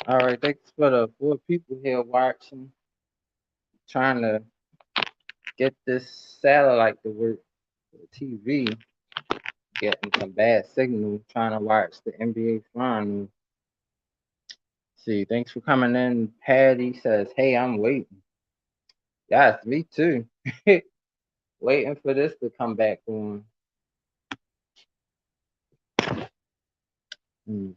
All right, thanks for the 4 people here watching. Trying to get this satellite to work. The TV getting some bad signal. Trying to watch the NBA finals. See, thanks for coming in. Patty says, "Hey, I'm waiting." Yes, me too. Waiting for this to come back on. Mm.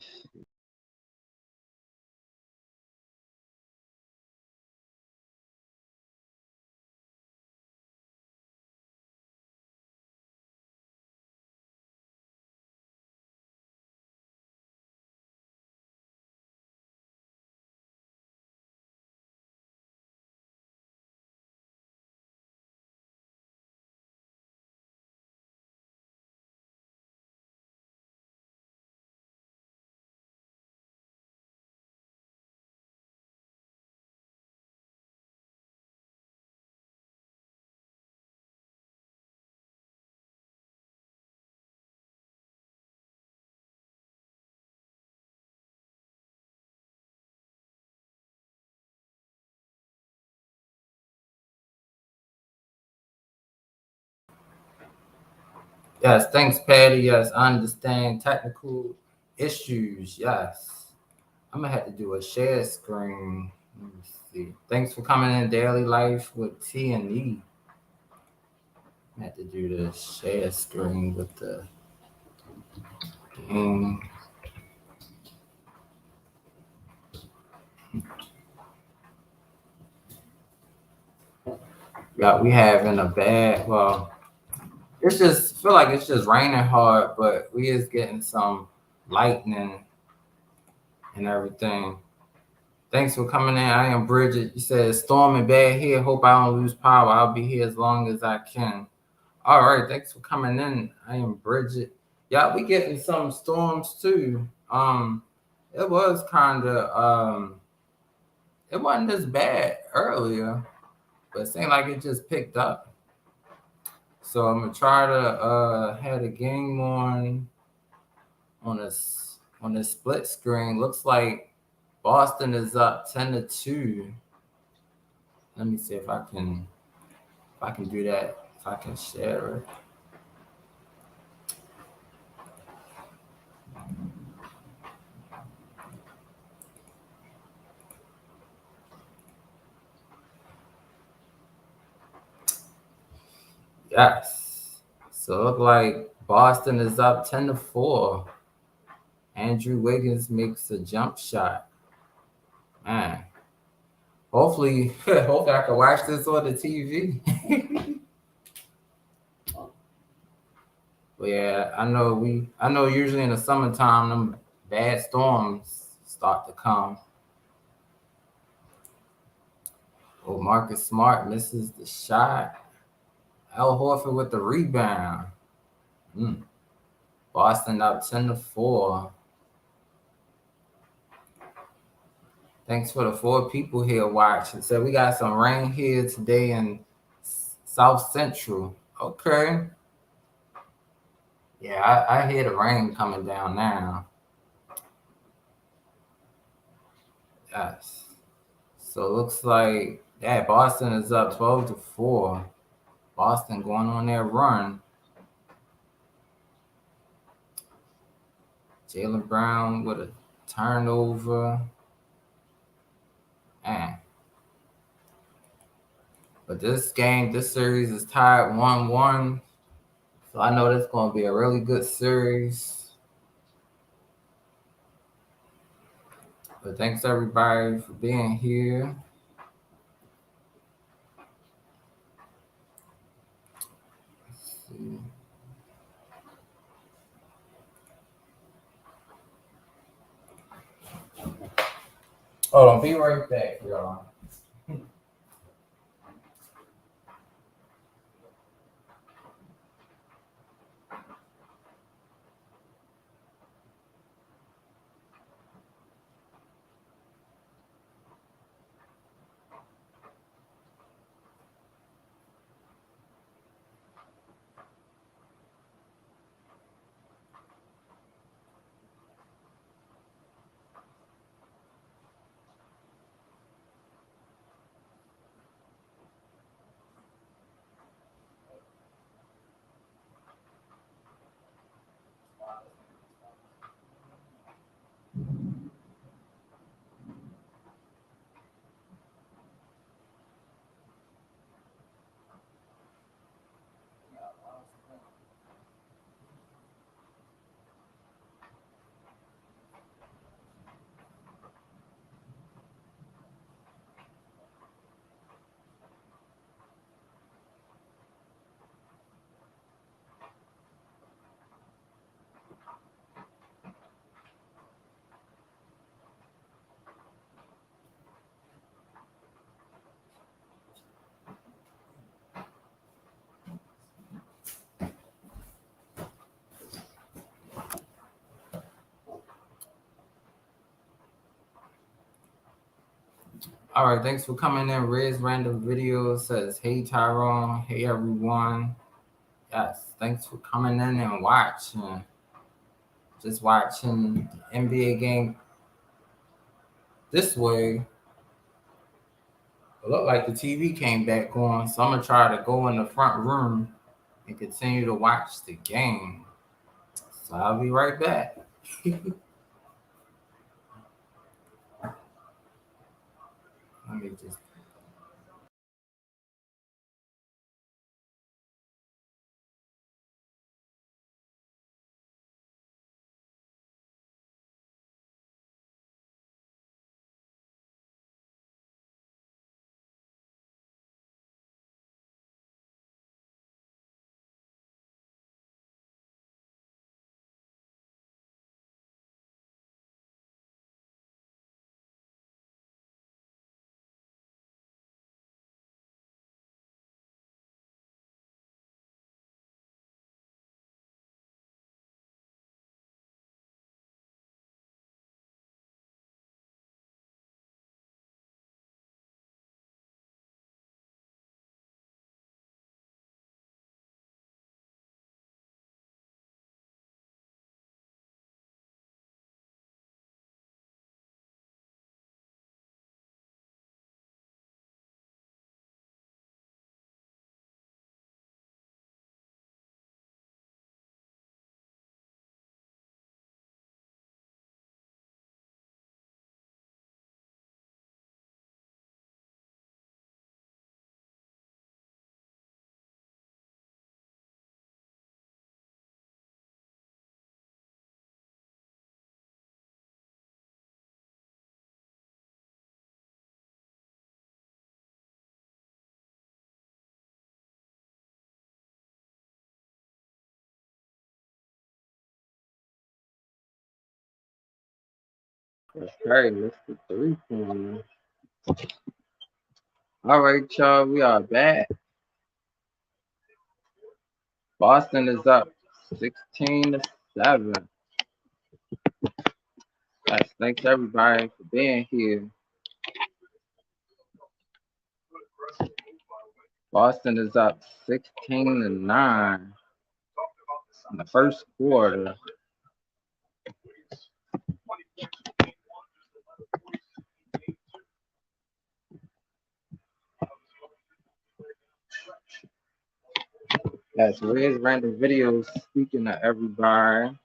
Yes, thanks, Patty. Yes, I understand technical issues. Yes. I'm gonna have to do a share screen. Let me see. Thanks for coming in Daily Life with T and E. I have to do the share screen with the game. Yeah, we having a bad. Well, it's just feel like it's just raining hard, but we is getting some lightning and everything. Thanks for coming in. I am Bridget. You said it's storming bad here. Hope I don't lose power. I'll be here as long as I can. All right, thanks for coming in. I am Bridget. Yeah, we getting some storms too. It was kind of it wasn't as bad earlier, but it seemed like it just picked up. So I'm gonna try to have a game on a split screen. Looks like Boston is up 10-2. Let me see if I can do that. If I can share it. Yes. So it look like Boston is up 10-4. Andrew Wiggins makes a jump shot. Man. Hopefully, hopefully I can watch this on the TV. But yeah, I know usually in the summertime them bad storms start to come. Oh, Marcus Smart misses the shot. Al Horford with the rebound. Mm. Boston up 10-4. Thanks for the 4 people here watching. So we got some rain here today in South Central. Okay. Yeah, I hear the rain coming down now. Yes. So it looks like Boston is up 12-4. Boston going on their run. Jaylen Brown with a turnover. Man. But this series is tied 1-1. So I know this is going to be a really good series. But thanks everybody for being here. Let's see. Hold on, be right back, y'all. All right, thanks for coming in. Riz Random Video says, hey Tyrone, hey everyone. Yes, thanks for coming in and watching. Just watching the NBA game this way. It looked like the TV came back on, so I'm gonna try to go in the front room and continue to watch the game. So I'll be right back. Let me just. Okay, let's get 3 pointer. All right, y'all, we are back. Boston is up 16-7. Yes, thanks everybody for being here. Boston is up 16-9 in the first quarter. That's weird random videos speaking to everybody.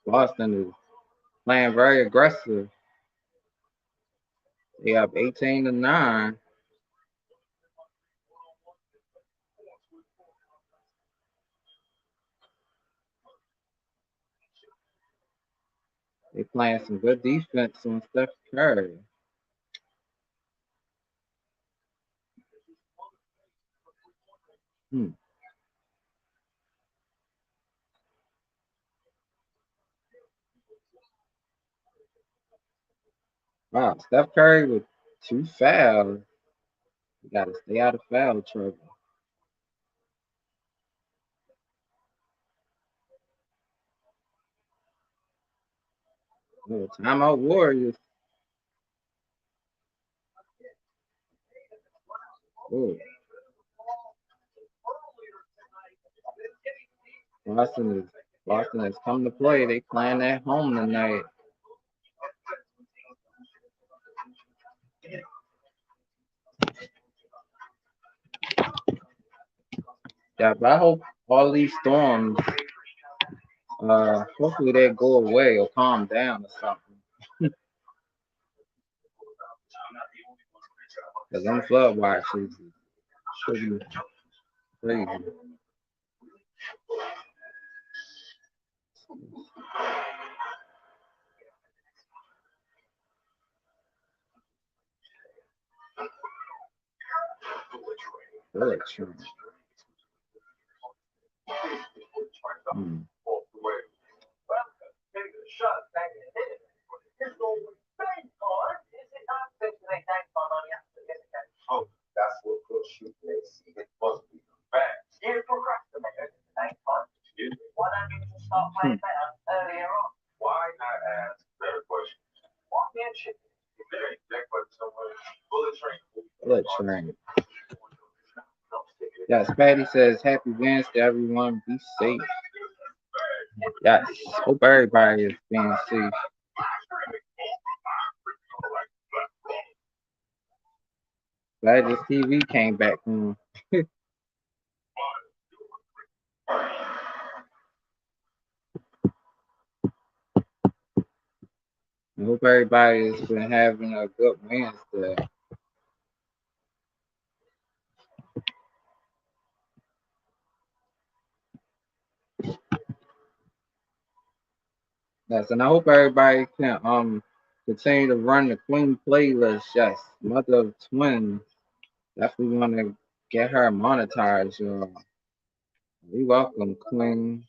Boston is playing very aggressive. They up 18-9. They playing some good defense on Steph Curry. Wow, Steph Curry with 2 fouls. You gotta stay out of foul trouble. Oh, timeout Warriors. Oh, Boston has come to play. They playing at home tonight. Yeah, but I hope all these storms, hopefully they go away or calm down or something. Cause them flood watches should be crazy. Bullet train. Bullet train. Yes, Patty says, happy Wednesday, everyone. Be safe. Yes, hope everybody is being safe. Glad this TV came back on. I hope everybody has been having a good Wednesday. Yes, and I hope everybody can continue to run the Queen playlist. Yes, mother of twins. Definitely want to get her monetized, y'all. We welcome Queen.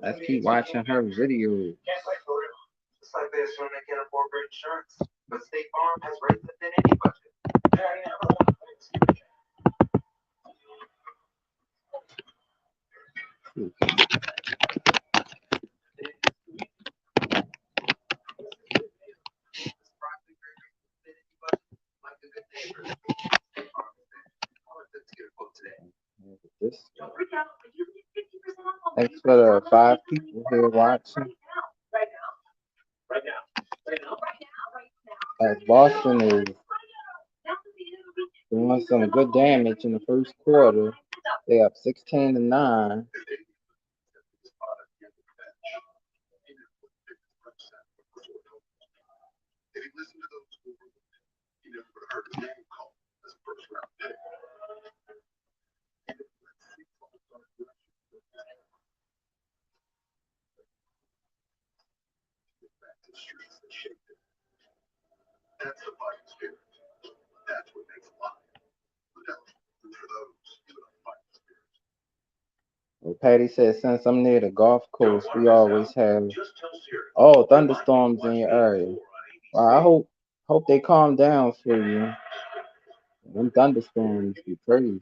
Let's keep watching her videos. Just like this when they can't afford great insurance. But State Farm has raised it in any budget. Thanks for the 5 people here watching. As Boston is doing some good damage in the first quarter. They up 16-9. Well, Patty said, since I'm near the Gulf Coast, we always have thunderstorms in your area. Well, I hope they calm down for you. Them thunderstorms be crazy.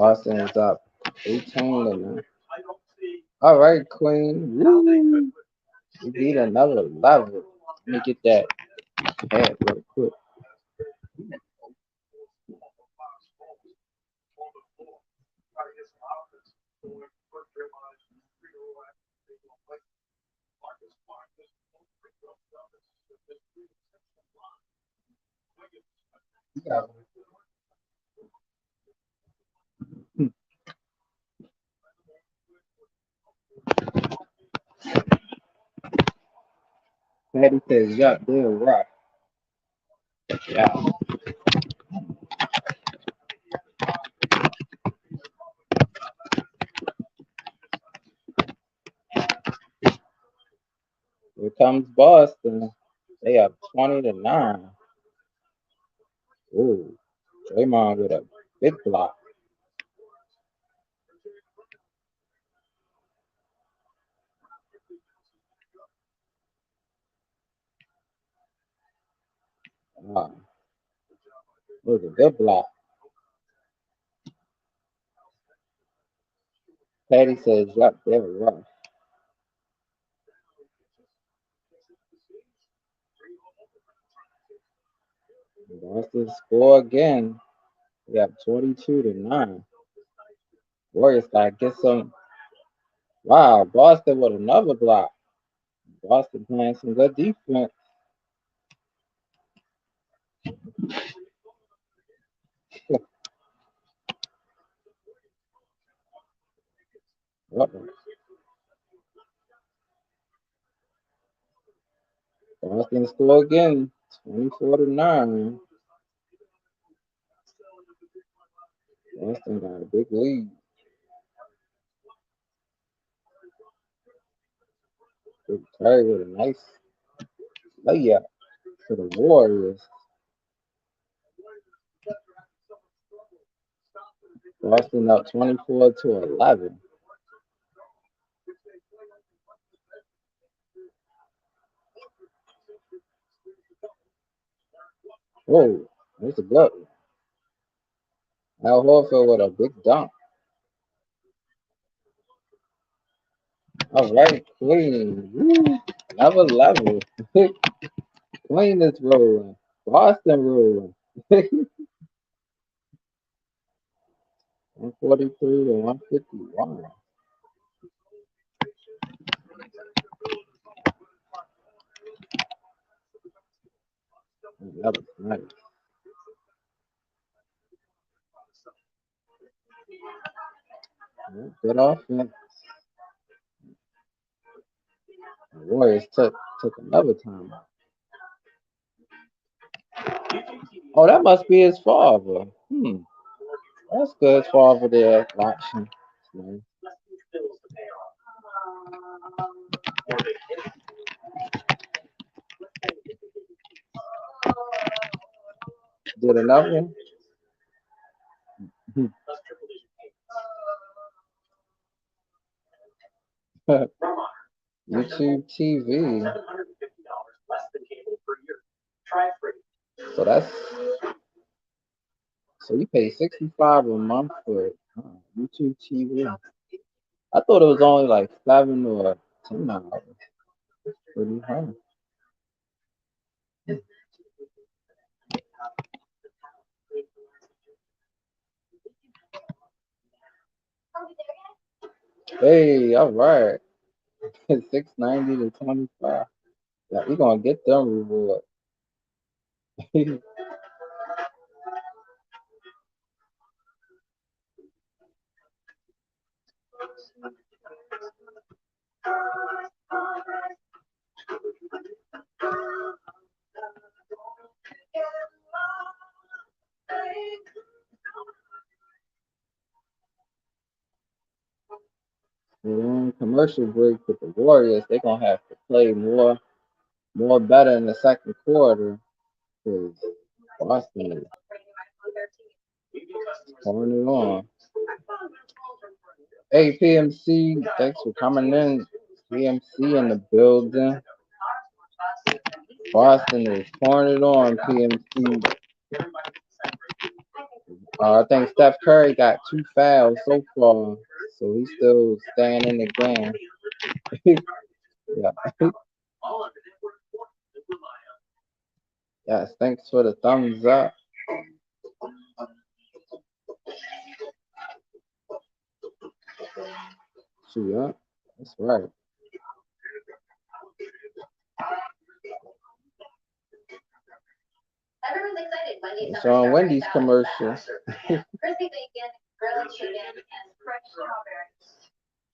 Boston is up 18 to 9. All right, Queen. Woo. We beat another level. Let me get that head real quick. Patty says, yup, they're rough. Yeah. Here comes Boston. They up 20 to 9. Ooh. Draymond with a big block. Wow. It was a good block. Patty says, yup, they're rough. Boston score again. We have 22 to 9. Warriors gotta get some. Wow, Boston with another block. Boston playing some good defense. Uh-oh. Boston score again. 24 to 9. Boston got a big lead. Big Curry with a nice layup for the Warriors. Boston up 24 to 11. Whoa, that's a good one. Al Horford with a big dunk. All right, Queen. Woo. Another level. Queen is rolling. Boston rolling. 143 to 151. That was nice. Good offense. The Warriors took another time. Oh, that must be his father. That's good. His father there watching. Nice. Did another one? YouTube TV. So that's so you pay 65 a month for YouTube TV. I thought it was only like 7 or 10 hours. Pretty high. Hey, all right. 690 to 25. Yeah, we gonna get them reward. Commercial break with the Warriors. They're gonna have to play more better in the second quarter because Boston is pouring it on. Hey PMC, thanks for coming in. PMC in the building. Boston is pouring it on. PMC I think Steph Curry got 2 fouls so far, so he's still staying in the game. Yeah. Yes, thanks for the thumbs up. So, yeah, that's right. It's on Wendy's commercial.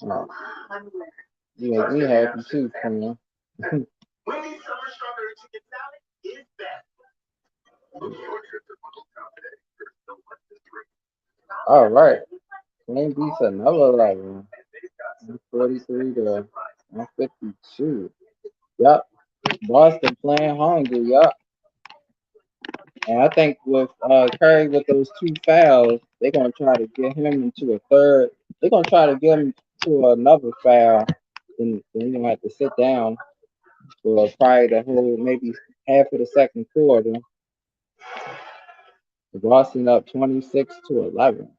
Oh, you make me happy too, Queen. All right. Queen beats another level. 143 to 152. Yup. Boston playing hungry. Yup. And I think with Curry with those 2 fouls, they're gonna try to get him into a third. They're gonna try to get him to another foul. Then you're gonna have to sit down for probably the whole maybe half of the second quarter. Boston up 26 to 11.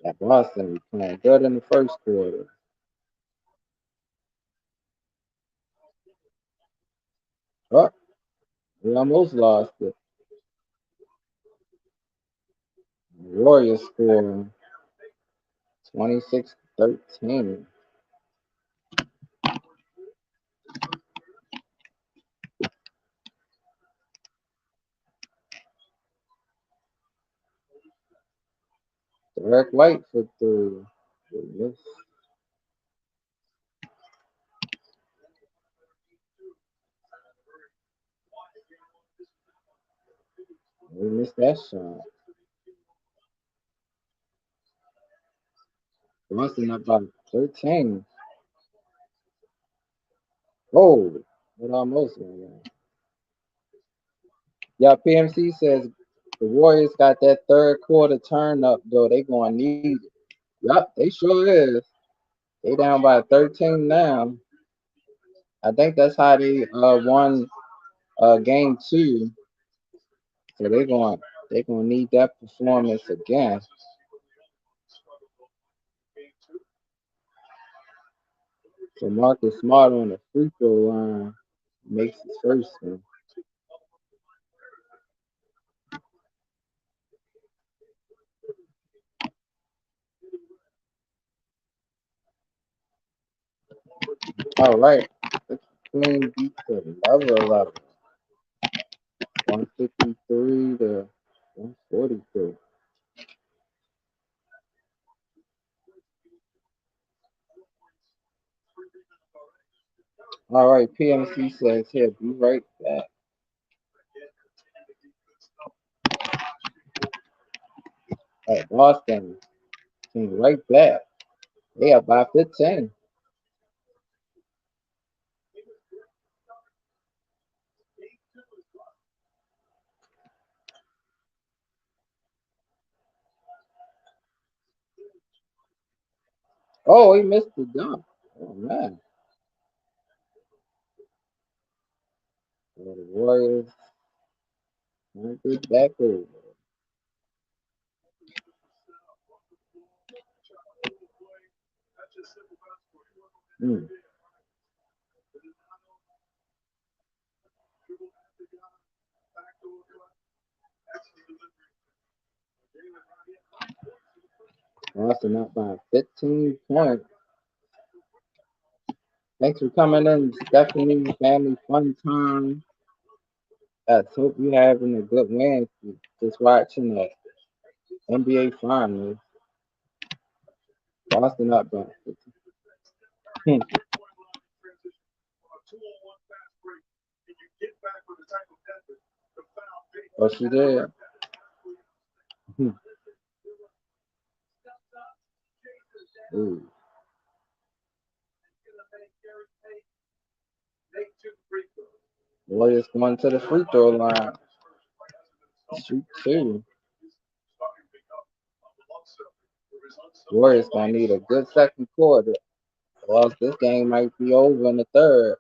That Boston was playing good in the first quarter. Oh, we almost lost it. Warriors score 26-13. Derek White for three. Yes. We missed that shot. Boston up by 13. Oh, it almost went in. Yeah, PMC says the Warriors got that third quarter turn up, though. They going to need it. Yup, they sure is. They down by 13 now. I think that's how they won game two. So they gonna need that performance again. So Marcus Smart on the free throw line makes his first one. All right. Let's Queen beat the level 153 to 142. All right, PMC says here, be right back. All right, Boston came right back. They up by 15. Oh, he missed the dunk. Oh man. Well, the Warriors might get back over. Hmm. Boston up by 15 points. Thanks for coming in, Stephanie. Family fun time. I hope you're having a good win. Just watching the NBA Finals. Boston up by 15. Oh, she did. Ooh. Warriors going to the free throw line. Shoot two. Warriors gonna need a good second quarter, or else this game might be over in the third.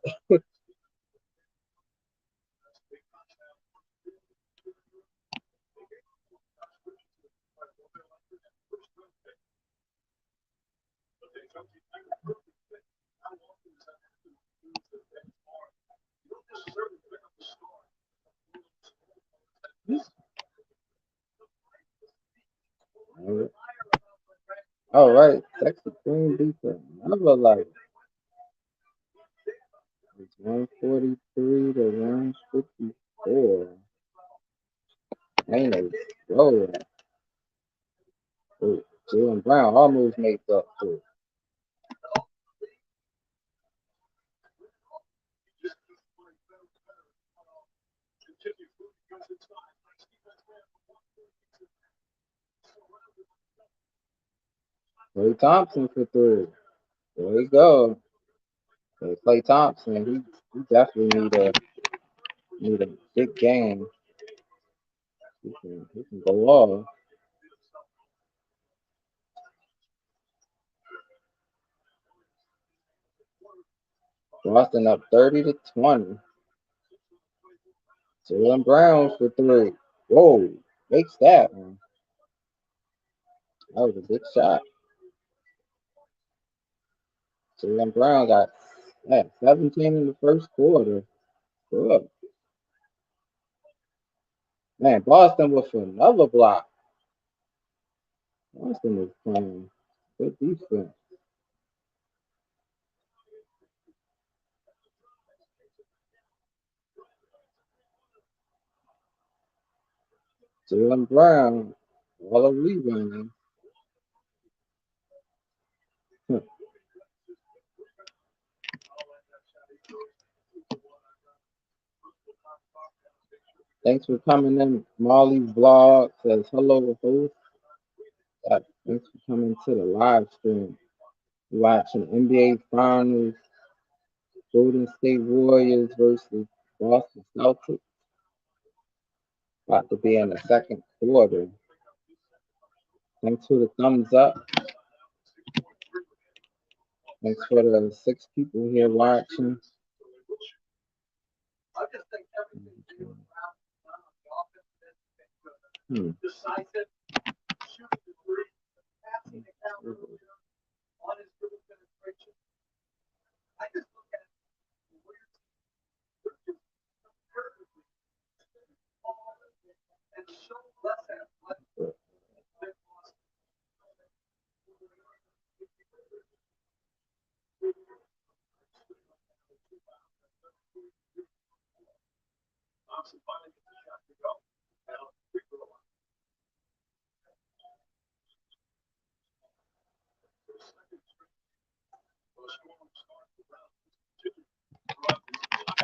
All right, Texas Green beats another life. It's 143 to 154. Ain't a roll. Jalen Brown almost made up too. Clay Thompson for three. There we go. Clay Thompson, he definitely need a big game. He can go off. Boston up 30 to 20. Jalen Brown for three. Whoa, makes that one. That was a big shot. Jalen Brown got 17 in the first quarter. Good. Man, Boston with another block. Boston is playing good defense. Jalen Brown, all of rebounding. Thanks for coming in. Molly's vlog says hello, host. Thanks for coming to the live stream. Watching NBA Finals, Golden State Warriors versus Boston Celtics. About to be in the second quarter. Thanks for the thumbs up. Thanks for the 6 people here watching. Hmm.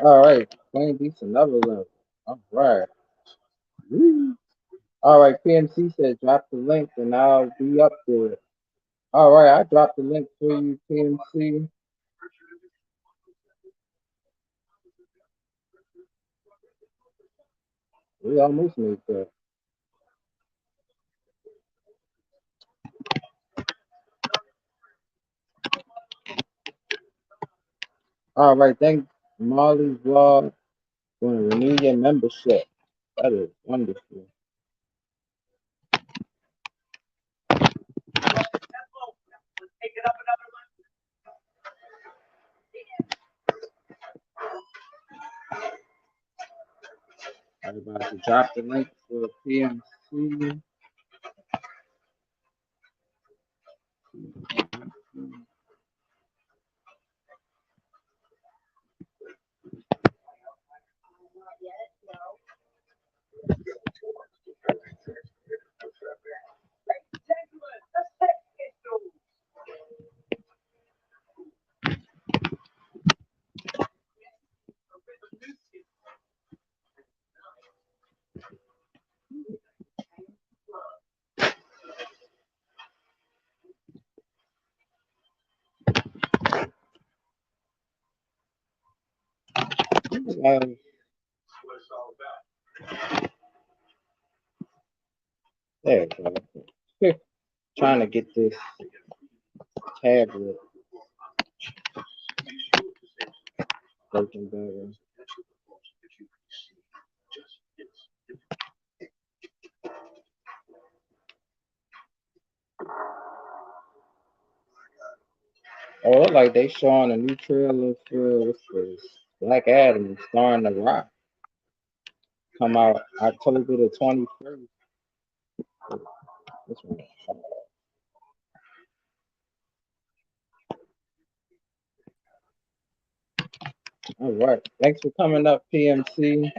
All right, playing beats another level. All right. Woo. All right, PMC said drop the link and I'll be up there. All right, I dropped the link for you, PMC. We almost made that. All right, thanks, Molly's vlog, for renew your membership. That is wonderful. Everybody drop the link for PMC. There you go. Trying to get this tablet working better. Oh, look like they showing a new trailer for what's this? Black Adam starring The Rock. Come out October the 21st. This one. All right. Thanks for coming up, PMC.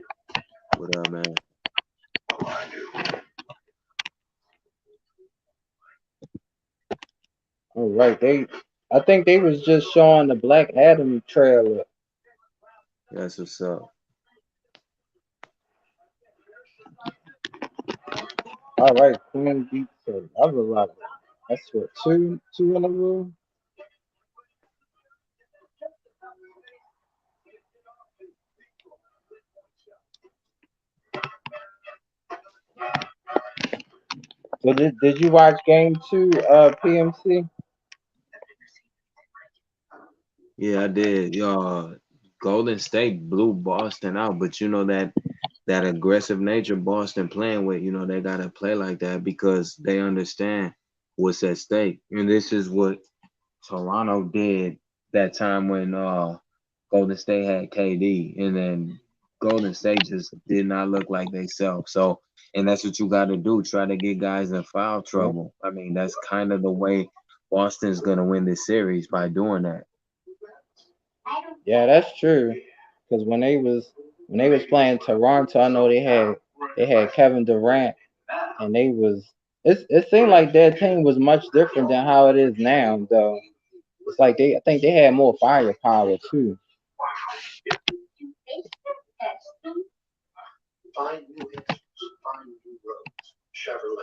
What up, man? All right. I think they was just showing the Black Adam trailer. That's what's up. All right. Queen beats the other level. That's what two in a row. So did you watch game two, PMC? Yeah, I did. Golden State blew Boston out, but you know that aggressive nature Boston playing with, they gotta play like that because they understand what's at stake. And this is what Toronto did that time when Golden State had KD, and then Golden State just did not look like they self. So, and that's what you got to do. Try to get guys in foul Yeah, trouble. I mean, that's kind of the way Boston's gonna win this series by doing that. yeah, that's true. Because when they was playing Toronto, I know they had Kevin Durant, and it seemed like their team was much different than how it is now. Though it's like I think they had more firepower too.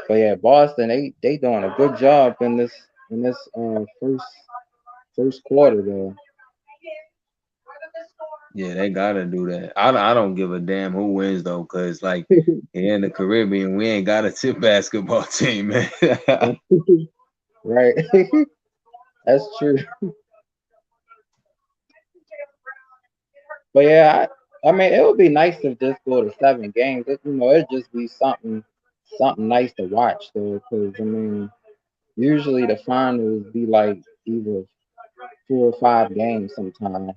But yeah, Boston they doing a good job in this first quarter though. Yeah, they gotta do that. I don't give a damn who wins though, cause like here in the Caribbean, we ain't got a tip basketball team, man. Right, that's true. But yeah, I mean, it would be nice if this go to 7 games. It'd just be something nice to watch though, because I mean, usually the finals be like either 4 or 5 games sometimes.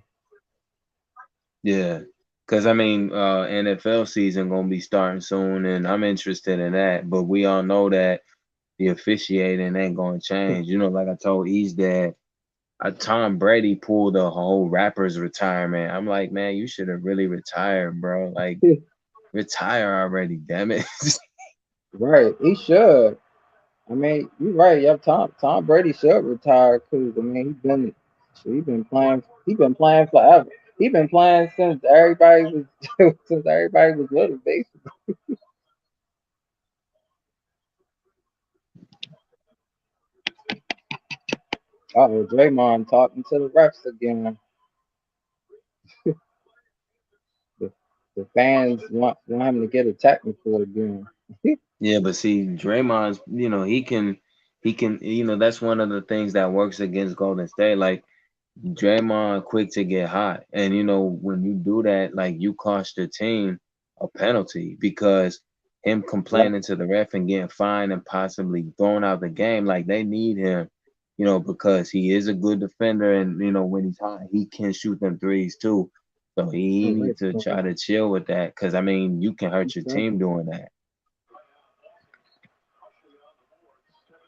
Yeah, because I mean, NFL season gonna be starting soon, and I'm interested in that. But we all know that the officiating ain't gonna change. Like I told E's dad, Tom Brady pulled a whole rapper's retirement. I'm like, man, you should have really retired, bro. Like, retire already, damn it. Right, he should. I mean, you're right. Yeah, Tom Brady should retire because I mean he been playing forever. He been playing since everybody was since everybody was little, basically. Oh, Draymond talking to the refs again. The, the fans want him to get a technical again. Yeah, but see, Draymond's, he can, that's one of the things that works against Golden State. Like, Draymond quick to get hot. And when you do that, like you cost your team a penalty because him Yep. complaining to the ref and getting fined and possibly thrown out the game, like they need him, because he is a good defender and when he's hot, he can shoot them threes too. So he All right. needs to try to chill with that because I mean you can hurt your team doing that.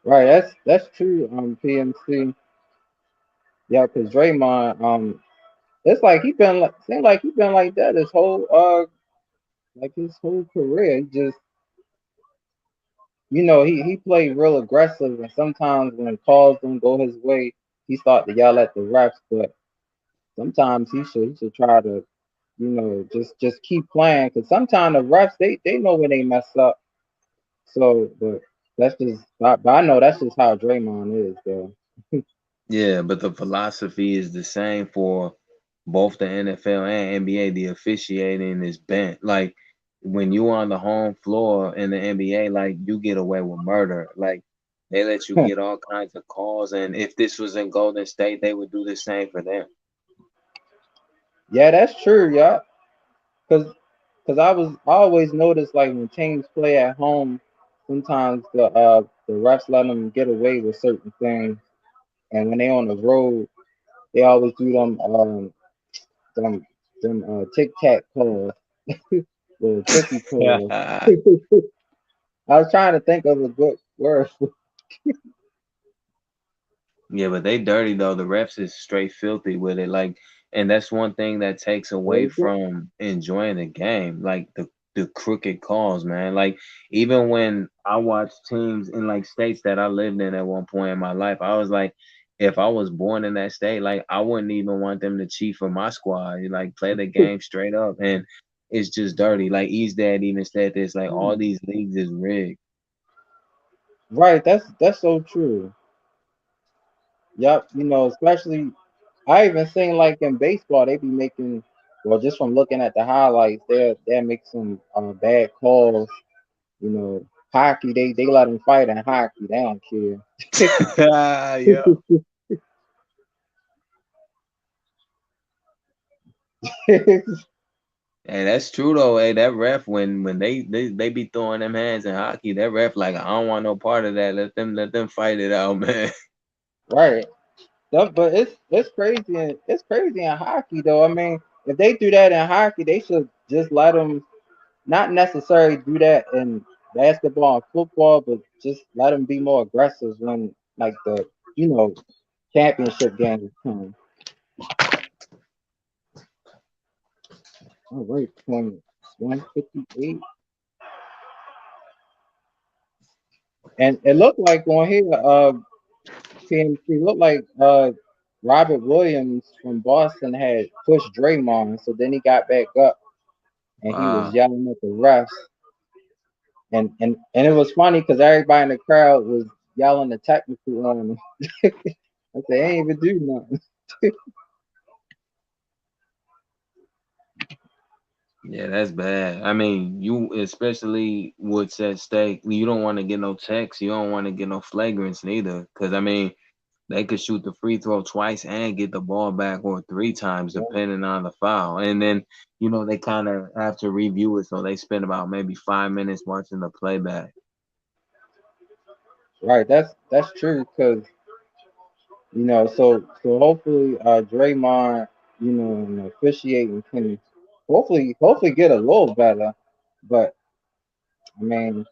Right. That's true. PMC. Yeah, because Draymond, it's like he been like seems like he been like that his whole like his whole career. He just he played real aggressive, and sometimes when calls don't go his way, he start to yell at the refs. But sometimes he should try to just keep playing because sometimes the refs they know when they mess up. So, but but I know that's just how Draymond is, though. Yeah, but the philosophy is the same for both the NFL and NBA. The officiating is bent. Like when you on the home floor in the NBA, like you get away with murder. Like they let you get all kinds of calls, and if this was in Golden State, they would do the same for them. Yeah, that's true, yeah. Cause, I always noticed like when teams play at home, sometimes the refs let them get away with certain things, and when they on the road. They always do them tic tac calls, the tricky calls. Yeah, I was trying to think of a good word for but they dirty though. The refs is straight filthy with it. Like, and that's one thing that takes away it. from enjoying the game. Like the crooked calls, man. Like even when I watched teams in like states that I lived in at one point in my life, I was like, if I was born in that state, like I wouldn't even want them to cheat for my squad. Like play the game straight up, and it's just dirty. Like East Dad even said this. Like all these leagues is rigged. Right, that's so true. Yep, especially I even seen like in baseball they be making well just from looking at the highlights they'll make some bad calls. Hockey they let them fight in hockey. They don't care. Yeah. Hey, that's true though. Hey, that ref when they be throwing them hands in hockey, that ref like I don't want no part of that. Let them fight it out, man. Right. But it's crazy. It's crazy in hockey though. I mean, if they do that in hockey, they should just let them not necessarily do that in basketball and football, but just let them be more aggressive when like the you know championship games come. All right, 158, and it looked like on here, PMC looked like Robert Williams from Boston had pushed Draymond, so then he got back up and he was Wow. yelling at the refs, and it was funny because everybody in the crowd was yelling the technical on him. I said, they ain't even do nothing. Yeah, that's bad. I mean, you especially what's at stake. You don't want to get no checks. You don't want to get no flagrants neither. Because I mean, they could shoot the free throw twice and get the ball back or three times depending on the foul. And then they kind of have to review it, so they spend about maybe 5 minutes watching the playback. Right, that's true because so hopefully Draymond, and officiating can hopefully get a little better. But I mean,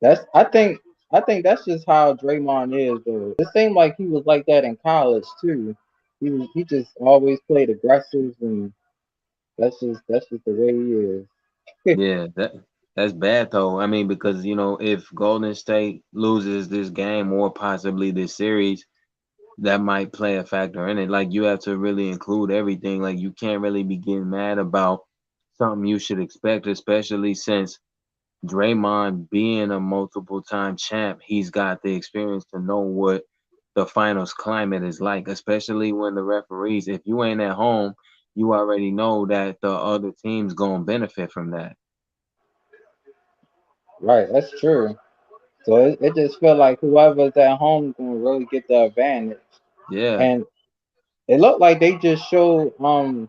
I think that's just how Draymond is though. It seemed like he was like that in college too. He just always played aggressive and that's just the way he is. Yeah, that's bad though. I mean, because if Golden State loses this game or possibly this series, that might play a factor in it. Like you have to really include everything. Like you can't really be getting mad about something you should expect, especially since Draymond being a multiple time champ, he's got the experience to know what the finals climate is like, especially when the referees, if you ain't at home, you already know that the other team's gonna benefit from that. Right, that's true. So it just felt like whoever's at home gonna really get the advantage. Yeah. And it looked like they just showed Paul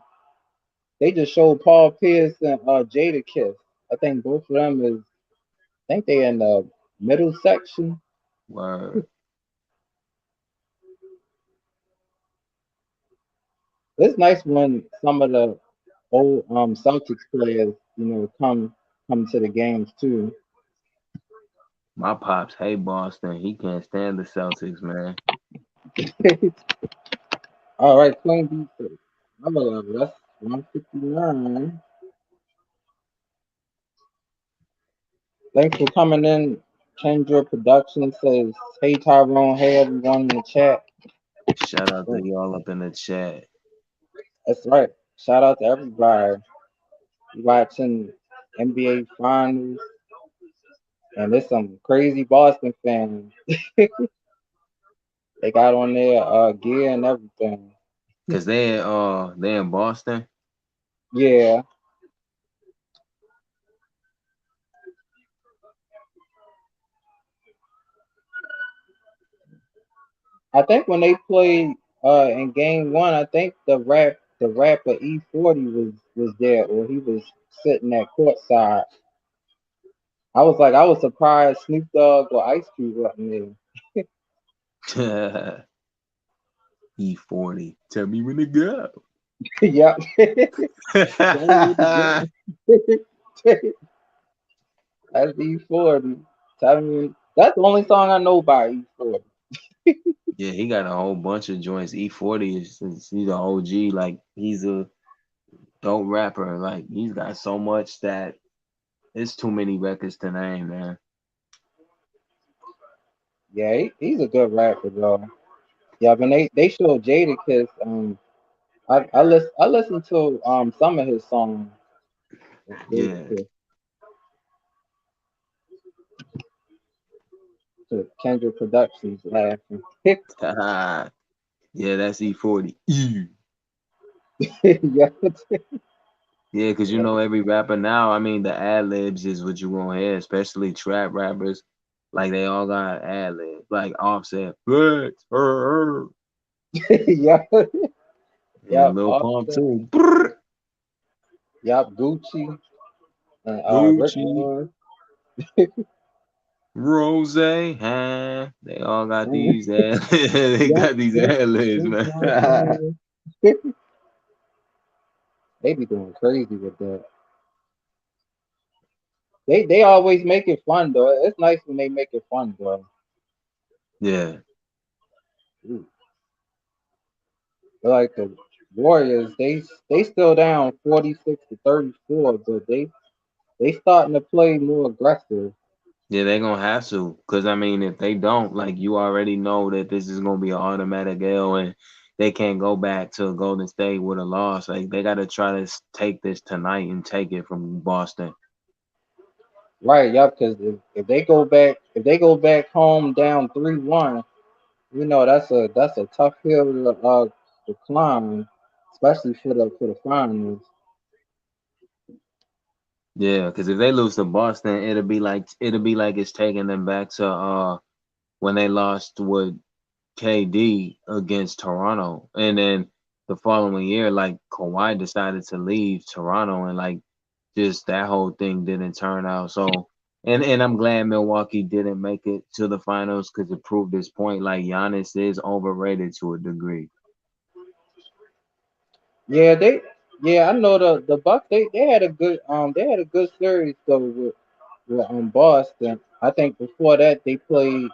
Pierce and Jada Kiss. I think both of them I think they in the middle section. Word. It's nice when some of the old Celtics players, come to the games too. My pops hate Boston. He can't stand the Celtics, man. All right, Queen defense. That's 159. Thanks for coming in. Kendra Production says, "Hey Tyrone, hey everyone in the chat." Shout out to y'all up in the chat. That's right. Shout out to everybody watching NBA Finals, and there's some crazy Boston fans. They got on their gear and everything. Cause they in Boston. Yeah, I think when they played in Game One, I think the rapper E40 was there, or he was sitting at courtside. I was surprised Snoop Dogg or Ice Cube wasn't there. E40. Tell me when to go. Yep. Tell me again. That's E40. Tell me. That's the only song I know by E40. Yeah, he got a whole bunch of joints. E40 he's an OG. Like he's a dope rapper. Like he's got so much that it's too many records to name, man. Yeah, he's a good rapper, though. Yeah, but they showed Jadakiss. I listened to some of his songs. With Yeah. Jadakiss to Kendrick Productions laughing. Yeah, that's E40. Yeah, Yeah, because you yeah, know every rapper now, I mean the ad libs is what you gonna hear, especially trap rappers. Like they all got ad libs. Like Offset, Flex, yeah, and yep. Lil Pump Offset, too. Brr, yep. Gucci and Rick Gucci, Ross. Rose, huh? They all got Mm, these ad they yep, got these yep. ad libs, Snoop man. Dogg, they be going crazy with that. They always make it fun though. It's nice when they make it fun though. Yeah. Ooh. Like the Warriors, they still down 46-34, but they starting to play more aggressive. Yeah, they gonna have to. Cause I mean, if they don't, like you already know that this is gonna be an automatic L, and they can't go back to Golden State with a loss. Like they gotta try to take this tonight and take it from Boston. Right, yep, because if they go back home down 3-1, that's a tough hill to climb, especially for the finals. Yeah, cause if they lose to Boston, it'll be like it's taking them back to when they lost with KD against Toronto, and then the following year, like Kawhi decided to leave Toronto, and like just that whole thing didn't turn out. So, and I'm glad Milwaukee didn't make it to the finals because it proved this point. Like Giannis is overrated to a degree. Yeah, I know the Bucks they had a good series though with Boston. I think before that they played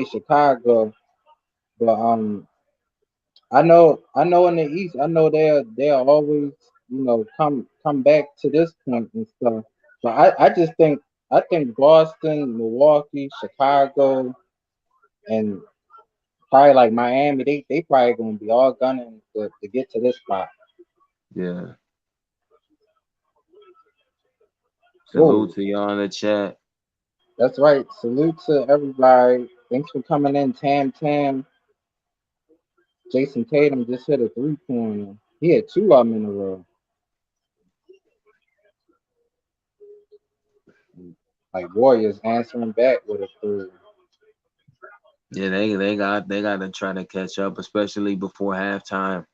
Chicago, but I know in the East, I know they're always come back to this point and stuff. But I think Boston, Milwaukee, Chicago, and probably like Miami, they probably gonna be all gunning to get to this spot. Yeah. Oh, Salute to y'all in the chat. that's right. Salute to everybody. Thanks for coming in, Tam Tam. Jason Tatum just hit a 3-pointer. He had two of them in a row. Like Warriors answering back with a three. Yeah, they got to try to catch up, especially before halftime.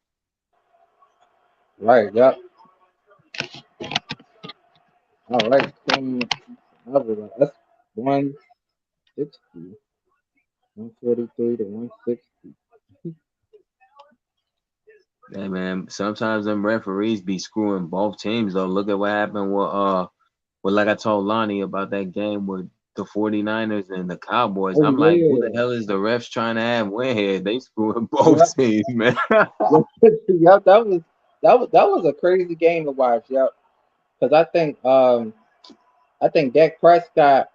Right, yep. All right, Queen. That's 160, 143 to 160. Hey man, sometimes them referees be screwing both teams though. Look at what happened with like I told Lonnie about that game with the 49ers and the Cowboys. Oh I'm like, who the yeah, hell is the refs trying to have win here? They screwing yep, both teams, man. yep. Yep, that was a crazy game to watch. Yep, because I think Dak Prescott.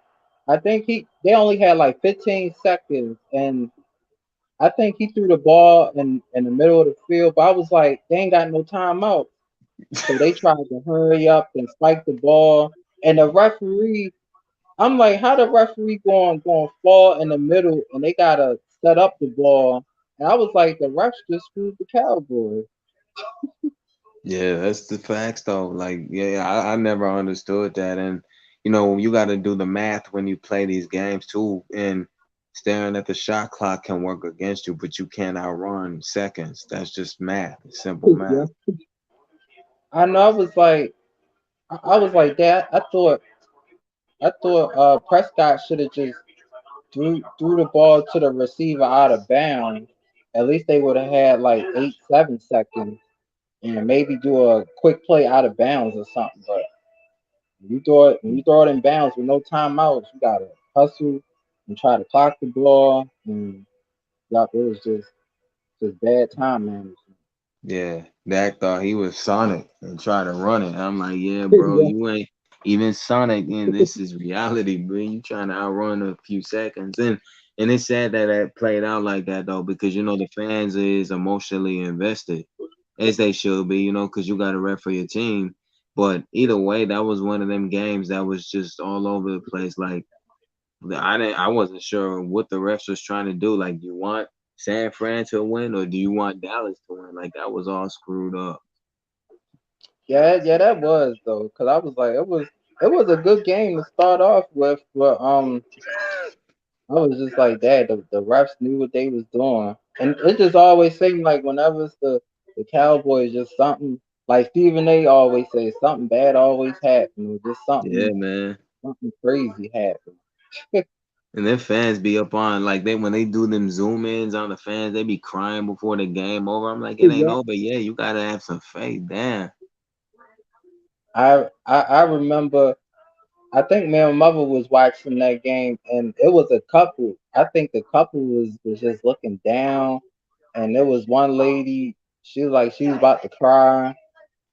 I think they only had like 15 seconds, and I think he threw the ball in the middle of the field. But I was like, they ain't got no timeout, so they tried to hurry up and spike the ball. And the referee, I'm like, how the referee going fall in the middle, and they gotta set up the ball. And I was like, the refs just screwed the Cowboys. Yeah, that's the facts though. Like, yeah, I never understood that. And you got to do the math when you play these games too. And staring at the shot clock can work against you, but you can't outrun seconds. That's just math. It's simple Yeah, math. I know. I was like that. I thought Prescott should have just threw the ball to the receiver out of bounds, at least they would have had like 8, 7 seconds and maybe do a quick play out of bounds or something. But when you throw it in bounds with no timeouts, you gotta hustle and try to clock the ball. And yup, it was just bad time management. Yeah, Dak thought he was Sonic and tried to run it. I'm like, yeah, bro, Yeah, you ain't even Sonic, and this is reality, bro. You trying to outrun a few seconds, and it's sad that that played out like that though, because you know the fans is emotionally invested, as they should be, you know, because you got to rep for your team. But either way, that was one of them games that was just all over the place. Like I wasn't sure what the refs was trying to do. Like, do you want San Fran to win or do you want Dallas to win? Like that was all screwed up. yeah, that was though, because I was like, it was a good game to start off with, but I was just like that. The refs knew what they was doing, and it just always seemed like whenever it's the Cowboys, just something like Stephen A. always says, something bad always happens, or just Yeah, something man. something crazy happens. And then fans be up on like they when they do them zoom ins on the fans, they be crying before the game over. I'm like, it ain't Yeah, over. Yeah, you gotta have some faith. Damn. I remember. I think me and my mother was watching that game, and it was a couple. I think the couple was just looking down, and there was one lady. She was like she was about to cry,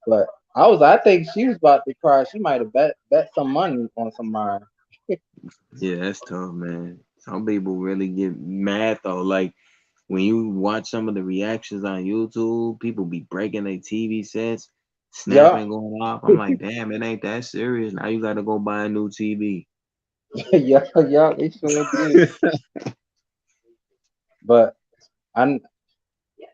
but I think she was about to cry. She might have bet some money on somebody. Yeah, that's tough, man. Some people really get mad though. Like when you watch some of the reactions on YouTube, people be breaking their TV sets, Yeah, snapping, going off. I'm like, damn, it ain't that serious. Now you gotta go buy a new TV. yeah, they sure did. But I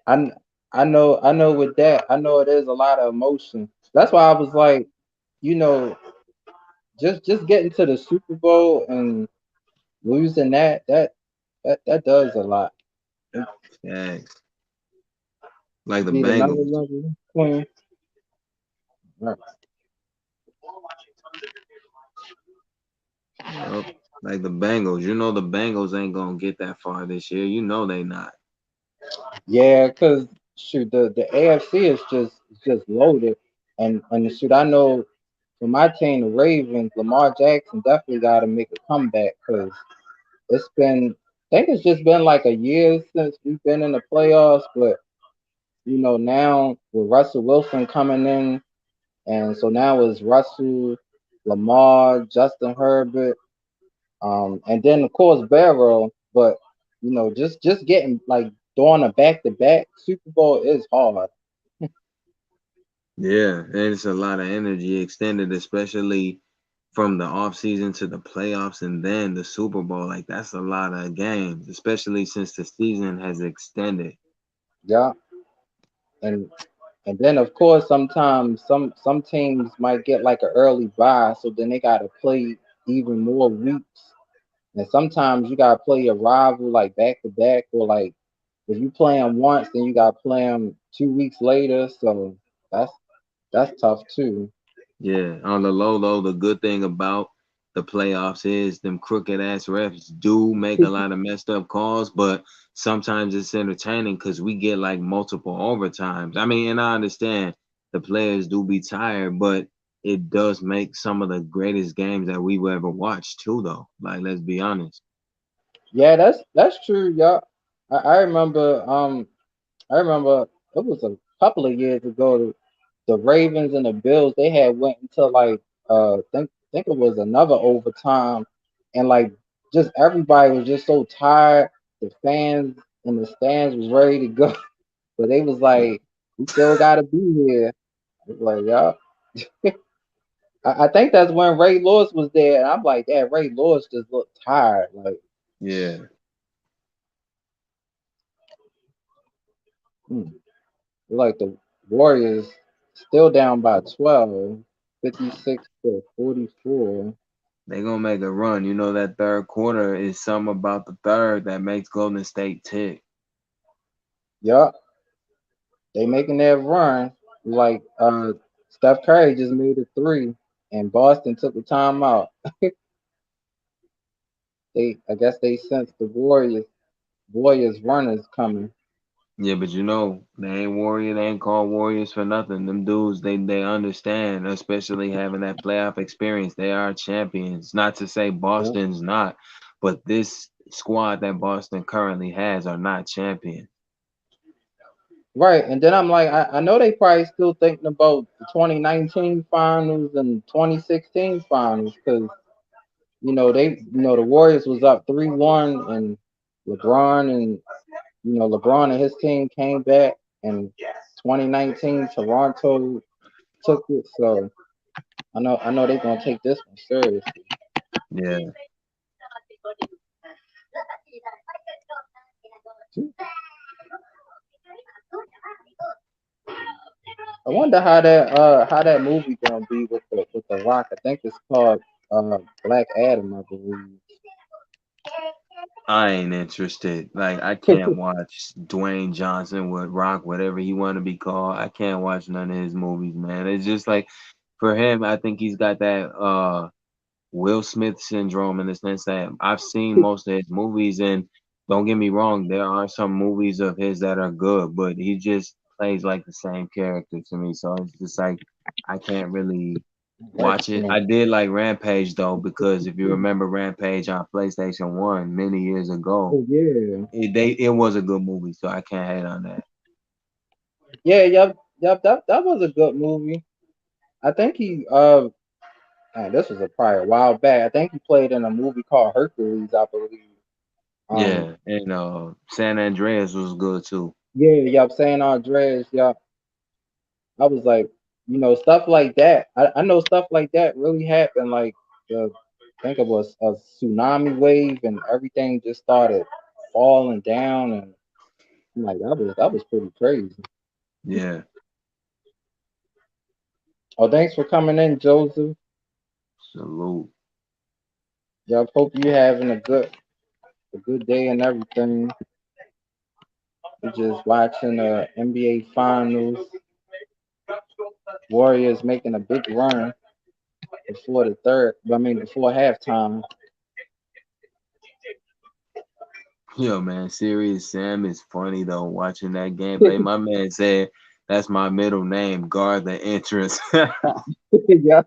I I know with that, I know it is a lot of emotion. That's why I was like, you know, just getting to the Super Bowl and losing that does a lot. It Facts. Like the need another Bengals. level swing. Right. Yup. Like the Bengals. You know the Bengals ain't gonna get that far this year. You know they not. Yeah, because shoot, the AFC is just loaded, and shoot, I know for my team, the Ravens, Lamar Jackson definitely got to make a comeback because it's been, I think it's just been like a year since we've been in the playoffs, but now with Russell Wilson coming in, and so now it's Russell, Lamar, Justin Herbert, and then of course Barrow. But just getting like doing a back to back Super Bowl is hard. Yeah, and it's a lot of energy extended, especially from the off season to the playoffs and then the Super Bowl. Like that's a lot of games, especially since the season has extended. Yeah, and and then of course sometimes some teams might get like an early bye, so then they got to play even more weeks. And sometimes you gotta play your rival like back to back, or like if you play them once, then you gotta play them 2 weeks later. So that's that's tough too. Yeah, on the low though, the good thing about the playoffs is them crooked ass refs do make a lot of messed up calls, but sometimes it's entertaining because we get like multiple overtimes. I mean, and I understand the players do be tired, but it does make some of the greatest games that we've ever watched too, though. Like, let's be honest. Yeah, that's true, y'all. I remember I remember it was a couple of years ago. The Ravens and the Bills they had went into like think it was another overtime, and like just everybody was just so tired. The fans in the stands was ready to go, but they was like, "We still got to be here." I was like, "Yeah." I think that's when Ray Lewis was there, and I'm like, "Yeah, Ray Lewis just looked tired." Like, Yeah, hmm. Like the Warriors still down by 12, 56-44. they gonna make a run. You know that third quarter is something about the third that makes Golden State tick. Yup, they making that run. Like Steph Curry just made a three, and Boston took the timeout. I guess they sensed the Warriors run is coming. Yeah, but you know, they ain't warrior, they ain't called warriors for nothing. Them dudes, they understand, especially having that playoff experience. They are champions. Not to say Yeah. Boston's not, but this squad that Boston currently has are not champions. Right, and then I'm like, I know they probably still thinking about the 2019 finals and 2016 finals because the Warriors was up 3-1, and LeBron and LeBron and his team came back, and 2019 Toronto took it. So I know they're gonna take this one seriously. Yeah. I wonder how that movie gonna be with the Rock. I think it's called Black Adam, I believe. I ain't interested. Like I can't watch Dwayne Johnson with Rock, whatever he want to be called. I can't watch none of his movies, man. It's just like for him, I think he's got that Will Smith syndrome in the sense that I've seen most of his movies, and don't get me wrong, there are some movies of his that are good, but he just plays like the same character to me. So it's just like I can't really Right. watch it. I did like Rampage though, because if you remember Rampage on PlayStation 1 many years ago, Oh yeah. it was a good movie, so I can't hate on that. Yeah, yep. That was a good movie. I think he man, this was a probably a while back. I think he played in a movie called Hercules, I believe. Um, Yeah, and San Andreas was good too. yeah, yep. San Andreas, yep. I was like, stuff like that. I know stuff like that really happened. Like, uh, think of a tsunami wave and everything just started falling down, and I'm like, that was pretty crazy. Yeah, Oh, thanks for coming in, Joseph. salute. Yep, hope you having a good day and everything. We're just watching the NBA Finals. Warriors making a big run before the third. I mean, before halftime. Yo, man, Serious Sam is funny though. Watching that gameplay, my man said that's my middle name. Guard the entrance. Yeah.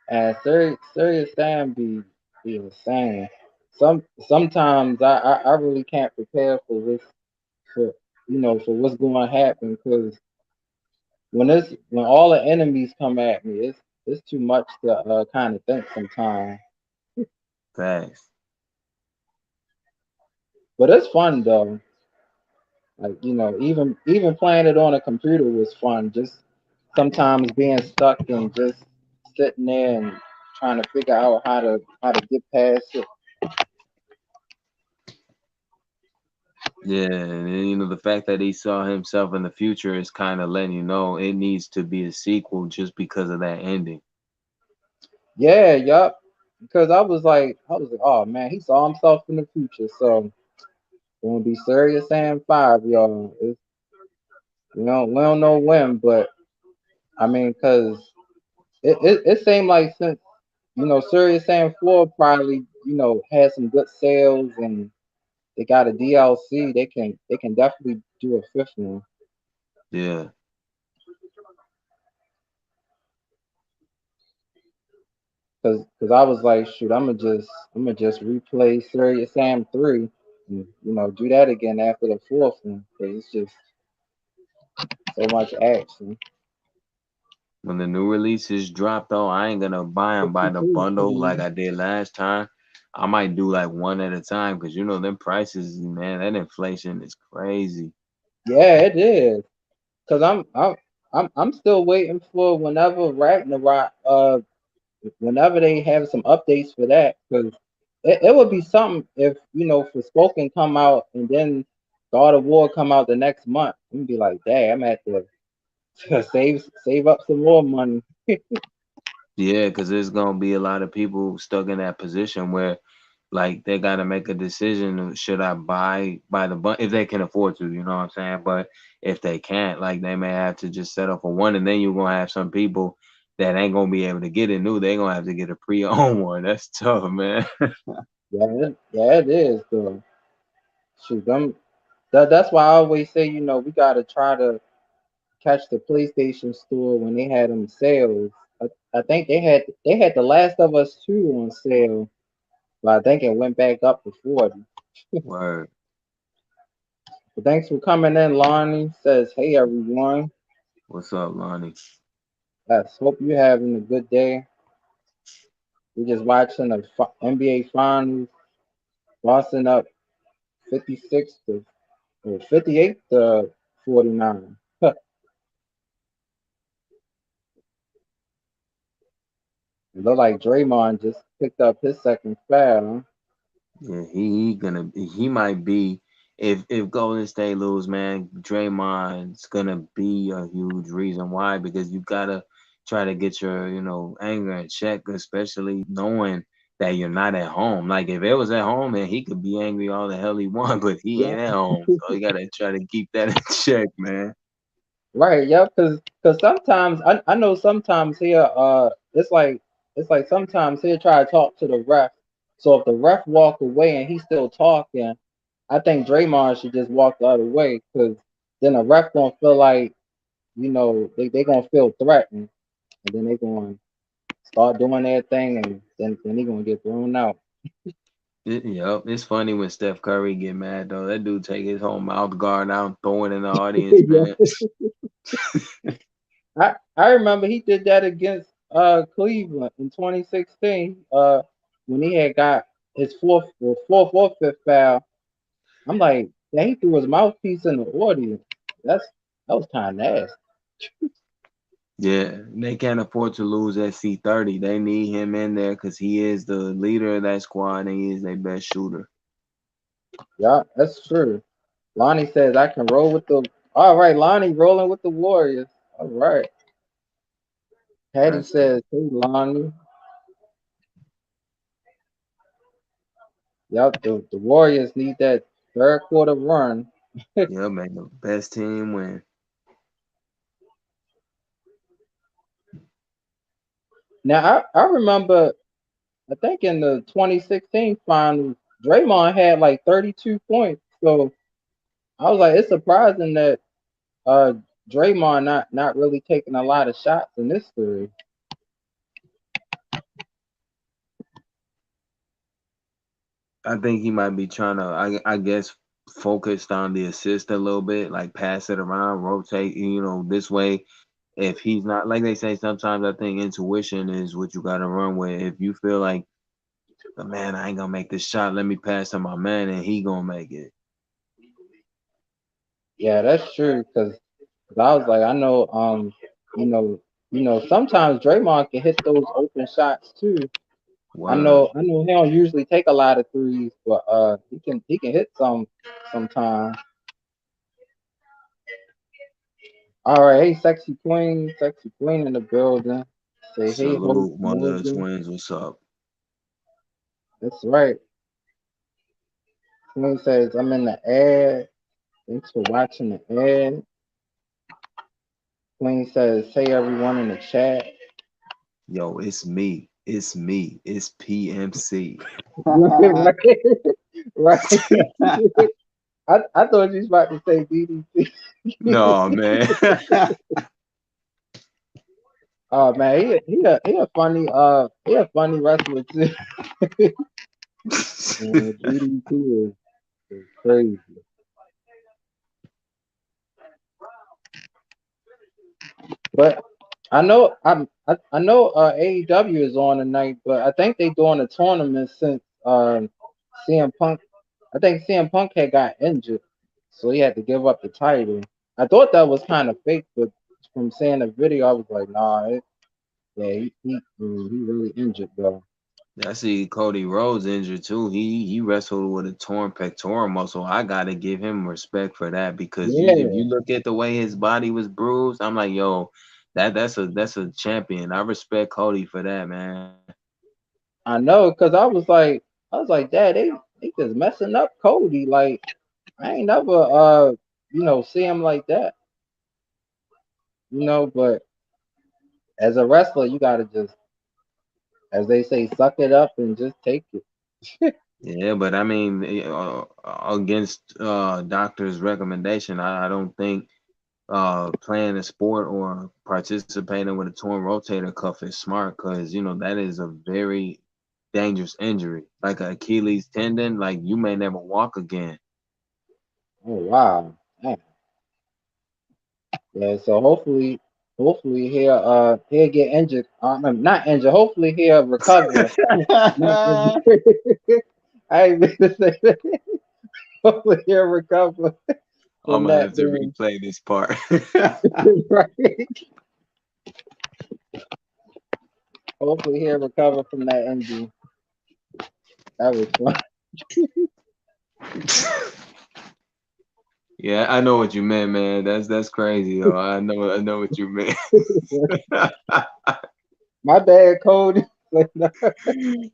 And serious Sam be insane. Sometimes I really can't prepare for for what's going to happen because when all the enemies come at me, it's too much to kind of think sometimes. Facts. But it's fun though. Like even playing it on a computer was fun. Just sometimes being stuck and just sitting there and trying to figure out how to get past it. Yeah, and then, the fact that he saw himself in the future is kind of letting you know it needs to be a sequel just because of that ending. Yeah, yup. Because I was like, oh man, he saw himself in the future. So gonna be serious and 5, y'all. We don't know when, but I mean, cause it seemed like since Serious Sam 4 probably had some good sales and they got a DLC, they can definitely do a fifth one. Yeah, Cause I was like, shoot, I'm gonna just replay Serious Sam 3 and do that again after the fourth one. Cause it's just so much action. when the new releases drop though, I ain't gonna buy them by the bundle like I did last time. I might do like one at a time because them prices, man, that inflation is crazy. Yeah, it is. Cause I'm still waiting for whenever Ragnarok whenever they have some updates for that. Cause it would be something if for Spoken come out and then God of War come out the next month. I'm gonna be like, dang, I'm gonna have to save up some more money. Yeah, because there's gonna be a lot of people stuck in that position where, like, they gotta make a decision. Should I buy the bun if they can afford to? You know what I'm saying? But if they can't, like, they may have to just settle for one, and then you're gonna have some people that ain't gonna be able to get it new. They gonna have to get a pre-owned one. That's tough, man. Yeah, it is though. Shoot, them. That's why I always say, we gotta try to catch the PlayStation store when they had them sales. I think they had The Last of Us 2 on sale, but I think it went back up to 40. Word. But thanks for coming in, Lonnie. Says, hey everyone. What's up, Lonnie? Yes, hope you're having a good day. We're just watching the NBA Finals. Boston up 56 to or 58 to 49. It looked like Draymond just picked up his second foul. Yeah, he might be if Golden State lose, man, Draymond's gonna be a huge reason why because you gotta try to get your anger in check, especially knowing that you're not at home. Like if it was at home, man, he could be angry all the hell he want, but he Yeah. ain't at home, so you gotta try to keep that in check, man. Right, yeah, because sometimes I know sometimes here it's like sometimes he'll try to talk to the ref. So if the ref walk away and he's still talking, I think Draymond should just walk the other way because then the ref gonna feel like they gonna feel threatened and then they gonna start doing their thing and then he gonna get thrown out. Yep, it's funny when Steph Curry get mad though. That dude take his whole mouth guard out and throw it in the audience, Yeah. man. I remember he did that against Cleveland in 2016 when he had got his fourth or fifth foul. I'm like, yeah, he threw his mouthpiece in the audience. That was kind of nasty. Yeah, they can't afford to lose at C30. They need him in there because he is the leader of that squad and he is their best shooter. Yeah, that's true. Lonnie says I can roll with the. All right, Lonnie rolling with the Warriors. All right. Patty That's says, hey Lonnie. Yep, the Warriors need that third quarter run. yeah, man, the best team win. Now I remember I think in the 2016 finals, Draymond had like 32 points. So I was like, it's surprising that uh Draymond not really taking a lot of shots in this series. I think he might be trying to, I guess, focused on the assist a little bit, like pass it around, rotate, this way. If he's not, like they say, sometimes I think intuition is what you got to run with. If you feel like, "Oh, man, I ain't gonna make this shot, let me pass to my man, and he gonna make it." Yeah, that's true. Because I was like, I know, you know, sometimes Draymond can hit those open shots too. Word. I know he don't usually take a lot of threes, but he can hit some sometimes. All right, hey, sexy queen in the building. Say hey, host Salute, mother of Morgan. twins. What's up? That's right. Queen says I'm in the ad. Thanks for watching the ad. Queen says hey everyone in the chat. Yo, it's me. It's me. It's PMC. right, right. I thought you was about to say DDC. No, man. Oh man, he a funny wrestler too. DDT is crazy. But I know AEW is on tonight, but I think they doing a tournament since CM Punk. I think CM Punk had got injured, so he had to give up the title. I thought that was kind of fake, but from seeing the video, I was like, nah, yeah, he really injured though. I see Cody Rhodes injured too. He wrestled with a torn pectoral muscle. I gotta give him respect for that because if Yeah, you look at the way his body was bruised, I'm like, yo, that's a champion. I respect Cody for that, man. I know, cause I was like, Dad, they just messing up Cody. Like I ain't never see him like that, but as a wrestler, you gotta just, as they say, suck it up and just take it. Yeah, but I mean, against doctor's recommendation, I don't think playing a sport or participating with a torn rotator cuff is smart because that is a very dangerous injury, like an Achilles tendon. Like you may never walk again. Oh wow. Yeah. Yeah, so hopefully he'll get injured. Not injured. Hopefully he'll recover. Not I'm injured. I ain't meant to say that. Hopefully he'll recover from gonna have that to being replay this part. right. Hopefully he'll recover from that injury. That was fun. Yeah, I know what you meant, man. That's crazy though. I know what you meant. My bad, Cody.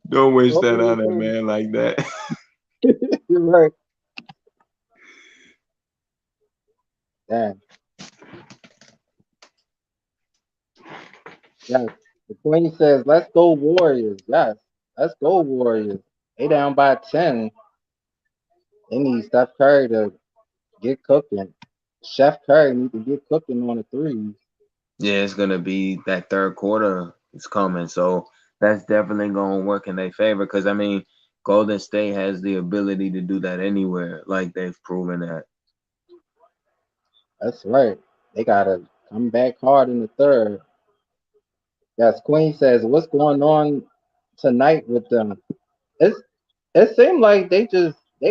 Don't wish that Hopefully on a man like that. you're right. Damn. Yes. The Queen says, "Let's go Warriors." Yes. Let's go Warriors. They down by 10. They need Steph Curry to get cooking. Chef Curry need to get cooking on the threes. Yeah, it's gonna be that third quarter is coming, so that's definitely gonna work in their favor. Because I mean, Golden State has the ability to do that anywhere, like they've proven that. That's right. They gotta come back hard in the third. Yes, Queen says, "What's going on tonight with them?" It's it seemed like they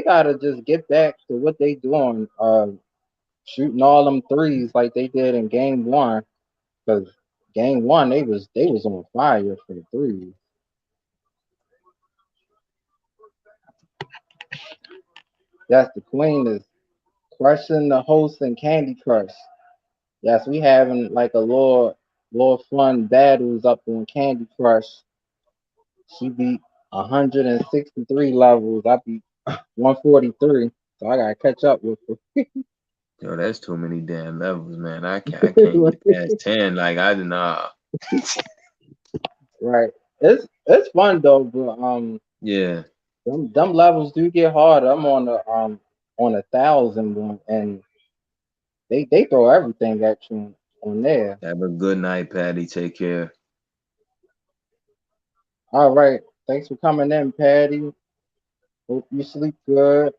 gotta just get back to what they doing, shooting all them threes like they did in game one. Because game one they was on fire for the threes. Yes, the Queen is crushing the host in Candy Crush. Yes, we having like a little fun battles up on Candy Crush. She beat 163 levels. I beat 143. So I gotta catch up with her. Yo, that's too many damn levels, man. I can't get past 10. Like I did not. Right. It's fun though, but Yeah, them levels do get harder. I'm on 1,000 one, and they throw everything at you on there. have a good night, Patty. Take care. All right. Thanks for coming in, Patty. Hope you sleep good.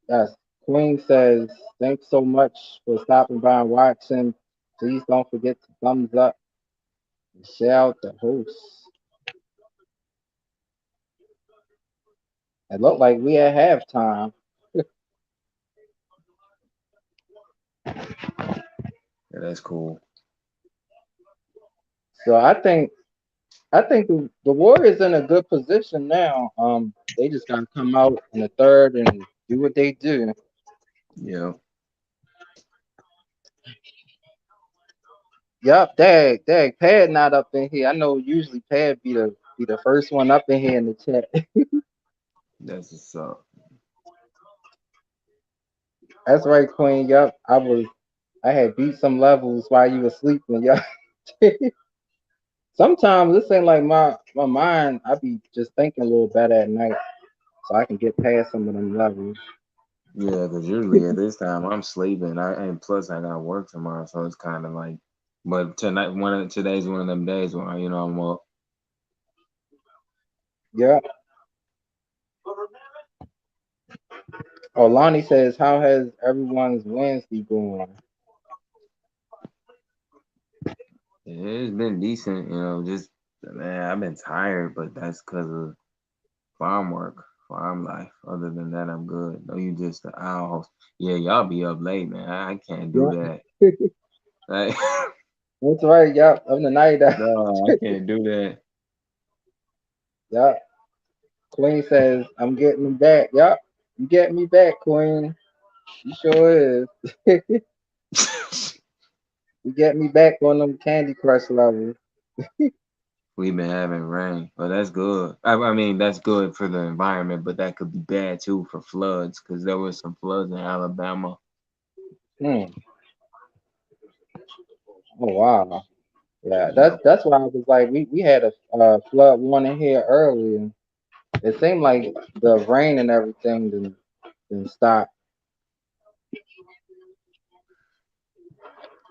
Yes. Queen says, thanks so much for stopping by and watching. Please don't forget to thumbs up and share out the host. It looked like we at halftime. Yeah, that's cool. So I think the Warriors in a good position now. They just gotta come out in the third and do what they do. Yeah, Yup, dag, Pad not up in here. I know usually Pad be the first one up in here in the chat. that's what's up. That's right, Queen. Yup, I had beat some levels while you were sleeping. Yup. Sometimes this ain't like my mind. I be just thinking a little better at night, so I can get past some of them levels. Yeah, because usually at this time I'm sleeping. And plus I got work tomorrow, so it's kind of like. But today's one of them days where I'm up. Yeah. Oh, Lonnie says, "How has everyone's Wednesday going?" It's been decent, just man, I've been tired, but that's because of farm work, farm life. Other than that, I'm good. No, you just the owl. Yeah, y'all be up late, man. I can't do Yeah, that. Like, that's right. Yup, I'm the night out. no, I can't do that. Yup. Queen says, "I'm getting them back." Yup, you get me back, Queen. You sure is. You get me back on them Candy Crush levels. We've been having rain, but that's good. I mean, that's good for the environment, but that could be bad too for floods because there was some floods in Alabama. Hmm. Oh wow. Yeah, Yep. that's why I was like, we had a flood warning here earlier. It seemed like the rain and everything didn't stop.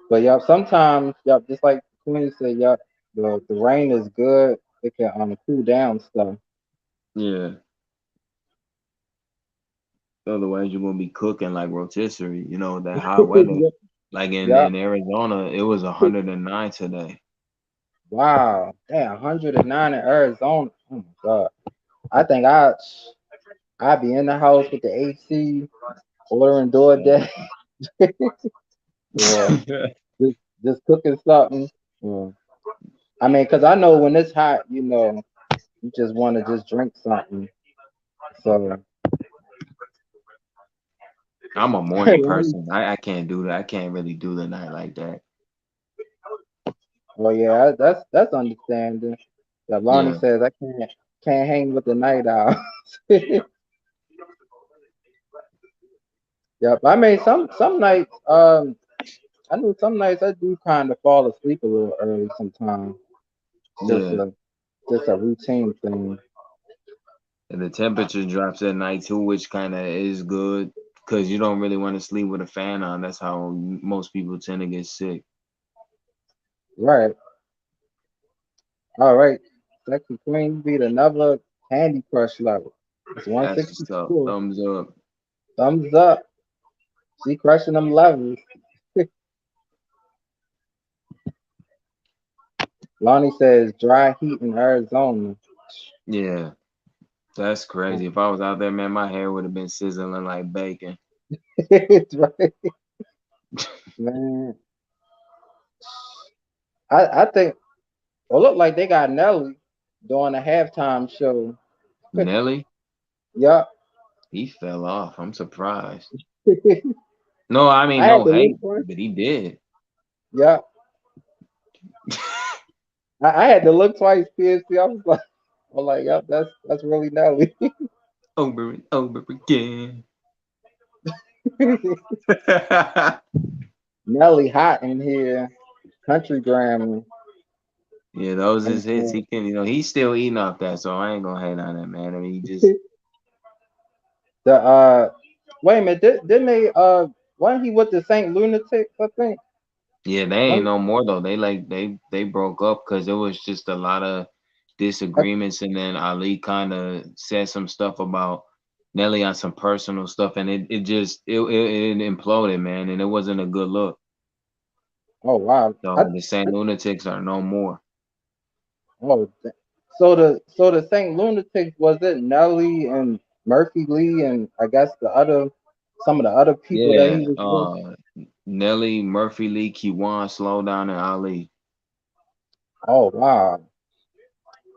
But yeah, sometimes, yeah, just like Queen said, yeah, the rain is good. It can cool down stuff. Yeah. Otherwise, you're gonna be cooking like rotisserie. You know that hot weather. Yep. Like Yep. in Arizona, it was 109 today. Wow. Damn, 109 in Arizona. Oh my God. I think I'd be in the house with the AC, ordering DoorDash. Yeah. Just just cooking something. Yeah. I mean, cause I know when it's hot, you just want to just drink something. So, I'm a morning person. I can't do that. I can't really do the night like that. well, yeah, that's understanding. Yeah, Lonnie Yeah. says I can't hang with the night owls. Yep. I mean, some nights, I know some nights I do kind of fall asleep a little early sometimes. Just Yeah. a just a routine thing. And the temperature drops at night too, which kind of is good because you don't really want to sleep with a fan on. That's how most people tend to get sick. Right. All right. Sexy Queen beat another Candy Crush level. It's That's what's up. 164. Thumbs up. Thumbs up. She crushing them levels. Lonnie says dry heat in Arizona. Yeah. That's crazy. If I was out there, man, my hair would have been sizzling like bacon. It's right, man. I think well look like they got Nelly doing a halftime show. Nelly, Yup. he fell off. I'm surprised. No, I mean I had no to look hate, for it. but he did. Yup. I had to look twice, PSC. I was like, yup, that's really Nelly. Over and over again. Nelly hot in here. Country Grammy. Yeah, those And is hits. He can, he's still eating off that, so I ain't gonna hate on that, man. I mean, he just, the wait a minute, didn't they wasn't he with the Saint Lunatics, I think? yeah, they ain't When no more though. They broke up because there was just a lot of I, disagreements, and then Ali kind of said some stuff about Nelly on some personal stuff, and it imploded, man, and it wasn't a good look. oh wow. So the Saint Lunatics are no more. Oh, so the Saint Lunatics was it Nelly and Murphy Lee and I guess some of the other people that he Yeah, was with. Nelly, Murphy Lee, Kiwan, Slow Down, and Ali. Oh wow.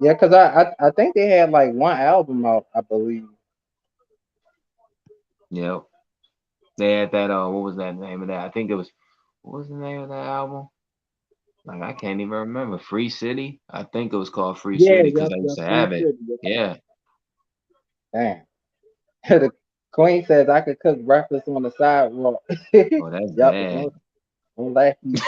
Yeah, cause I think they had like one album out, I believe. Yep. They had that what was that name of that? I think it was what was the name of that album? Like I can't even remember. Free City? I think it was called Free Yeah, City because yep, I used yep, to Free have it. City. Yep. Yeah. Damn. The Queen says I could cook breakfast on the sidewalk. Oh, that's Yep, bad. on that heat.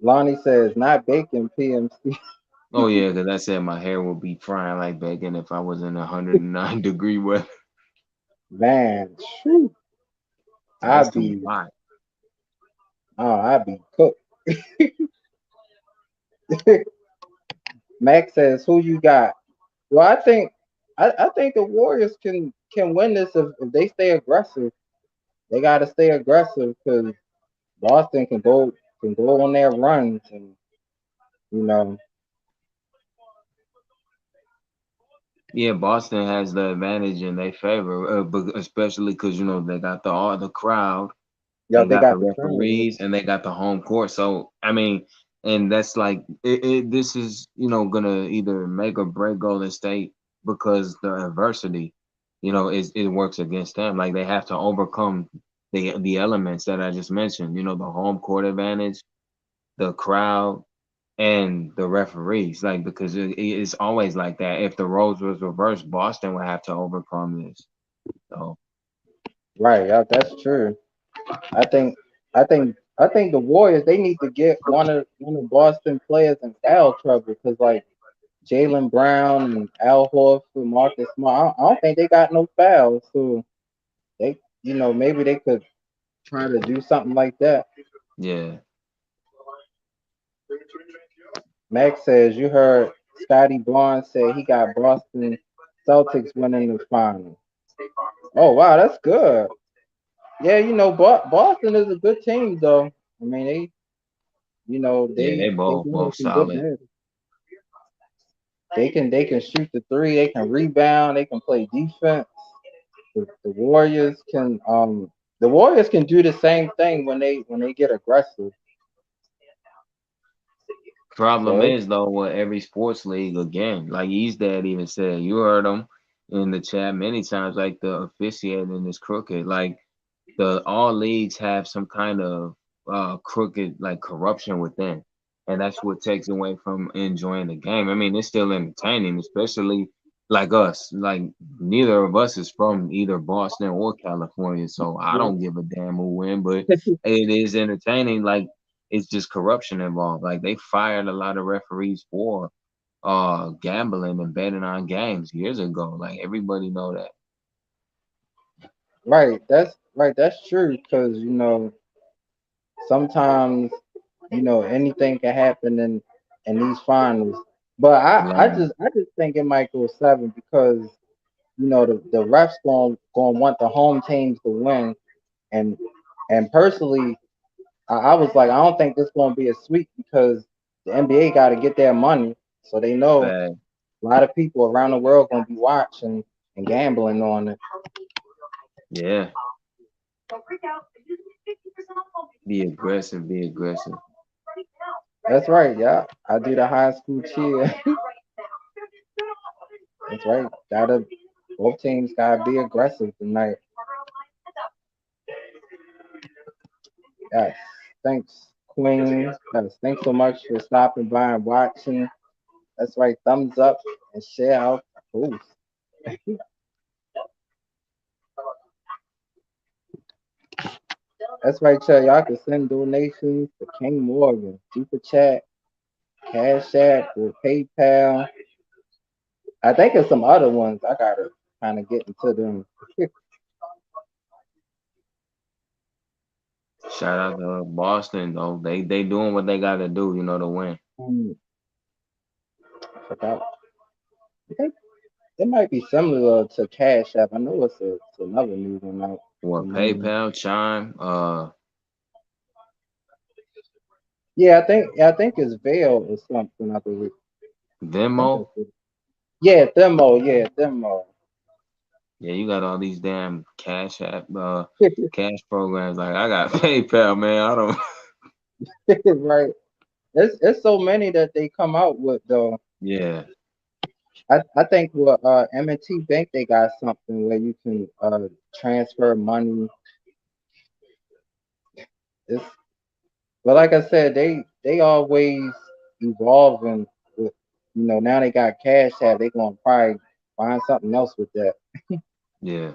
Lonnie says not bacon PMC. Oh yeah, because I said my hair would be frying like bacon if I was in 109-degree weather. Man, phew, That's I'd too be hot. I'd be cooked. Max says who you got? Well, I think the Warriors can win this if they stay aggressive. They got to stay aggressive because Boston can go on their runs and you know Yeah, Boston has the advantage in their favor, but especially because they got the crowd. yo They they got the got the crown. referees and they got the home court. So I mean, and that's like this is gonna either make or break Golden State because the adversity, it works against them. Like they have to overcome the elements that I just mentioned. The home court advantage, the crowd, and the referees. Like because it's always like that. If the roles was reversed, Boston would have to overcome this. So Right, yeah, that's true. I think I think the Warriors they need to get one of Boston players in foul trouble because like Jalen Brown and Al Horford, Marcus Smart, I don't think they got no fouls. So they maybe they could try to do something like that. Yeah, Max says you heard Scotty Barnes say he got Boston Celtics winning the final. Oh wow, that's good. Yeah, Boston is a good team though. I mean yeah, they they both doing both some good solid. things. They can shoot the three. They can rebound. They can play defense. The Warriors can do the same thing when they get aggressive. Problem So is though, with every sports league again, like East Dad even said, you heard him in the chat many times, like the officiating is crooked. Like the all leagues have some kind of crooked like corruption within, and that's what takes away from enjoying the game. I mean, it's still entertaining, especially like us. Like neither of us is from either Boston or California, so I yeah. don't give a damn who win, but it is entertaining. Like it's just corruption involved. Like they fired a lot of referees for gambling and betting on games years ago. Like everybody know that. Right. That's true because sometimes anything can happen in these finals. But Right. I just think it might go seven because the refs going want the home teams to win, and personally, I was like, I don't think this going to be a sweep because the NBA got to get their money, so they know Fact. a lot of people around the world going to be watching and gambling on it. Yeah. Be aggressive. Be aggressive. That's right, yeah. I do the high school cheer. That's right. Both teams gotta be aggressive tonight. Yes. Thanks, Queen. Yes. Thanks so much for stopping by and watching. That's right. Thumbs up and share out the post. That's right, y'all. Y'all can send donations to King Morgan, Super Chat, Cash App, or PayPal. I think there's some other ones. I gotta kind of get into them. Shout out to Boston though. They doing what they got to do, to win. Hmm, I forgot. I think it might be similar to Cash App. I know it's another new one out. What Um, PayPal, Chime, yeah, I think it's Veil or something. I believe. I think Venmo. that's it. Yeah, Themo. Yeah, Themo. Yeah, you got all these damn cash app, cash programs. Like I got PayPal, man. I don't. Right. It's so many that they come out with though. Yeah, I think with M&T Bank they got something where you can transfer money. It's but like I said, they always evolving with now they got Cash App. They gonna probably find something else with that. yeah.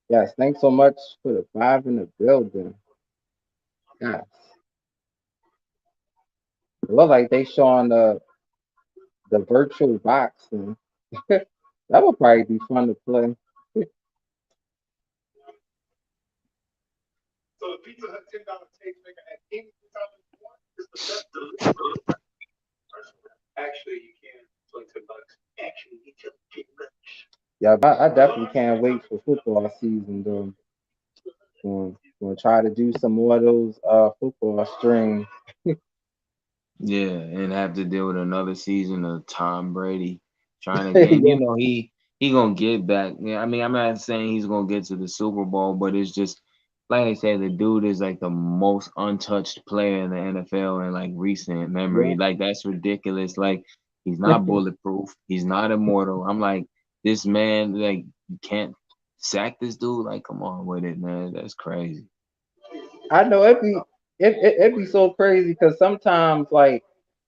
Yes, thanks so much for the five in the building. Yes, it look like they showing the virtual boxing. That would probably be fun to play. Yeah, but I definitely can't wait for football season though. Gonna try to do some more of those football streams. Yeah, and have to deal with another season of Tom Brady trying to gain. Yeah, He gonna get back. Yeah, I mean, I'm not saying he's gonna get to the Super Bowl, but it's just like I said, the dude is like the most untouched player in the NFL in like recent yeah. memory. Like that's ridiculous. Like he's not bulletproof. He's not immortal. I'm like this man. Like you can't sack this dude. Like come on with it, man. That's crazy. I know it be so crazy because sometimes like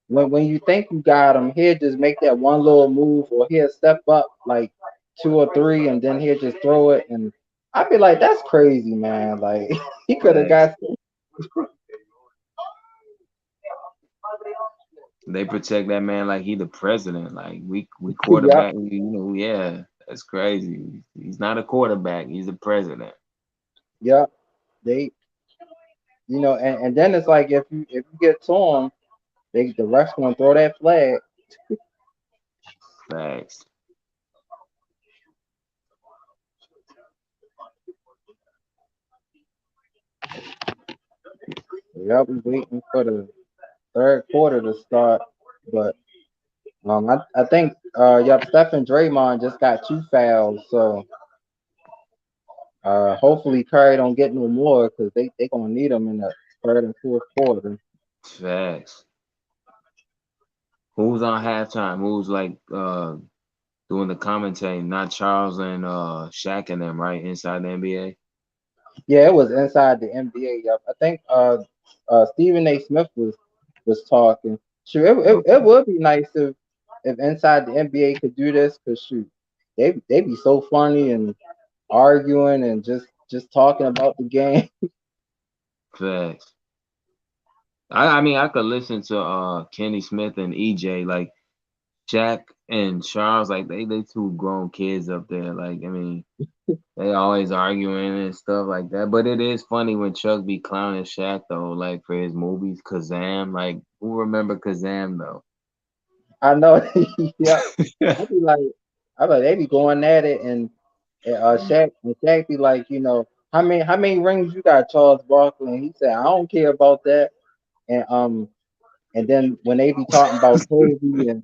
when you think you got him, he'll just make that one little move or he'll step up like two or three, and then he'll just throw it, and I'd be like, that's crazy, man. Like he could have Facts. got. They protect that man like he the president. Like we Yep, quarterback. Yeah, that's crazy. He's not a quarterback. He's a president. yep. They, and then it's like if you get to him, the refs gonna throw that flag. Facts. Yep, we waiting for the third quarter to start, but I think yep, Steph and Draymond just got two fouls, so hopefully Curry don't get no more because they gonna need him in the third and fourth quarter. Facts. Who's on halftime? Who's like doing the commentating? Not Charles and Shaq and them, right? Inside the NBA. Yeah, it was inside the NBA. Yep, I think Stephen A. Smith was talking. Sure, it Okay. would be nice if inside the NBA could do this, cause shoot, they be so funny and arguing and just talking about the game. Facts. I mean I could listen to Kenny Smith and EJ like Shaq and Charles like they two grown kids up there. Like I mean they always arguing and stuff like that. But it is funny when Chuck be clowning Shaq though, like for his movies, Kazam. Like who remember Kazam though? I know. Yep. I be like, they be going at it, and Shaq be like, how many rings you got, Charles Barkley? And he said, I don't care about that. And then when they be talking about Kobe, and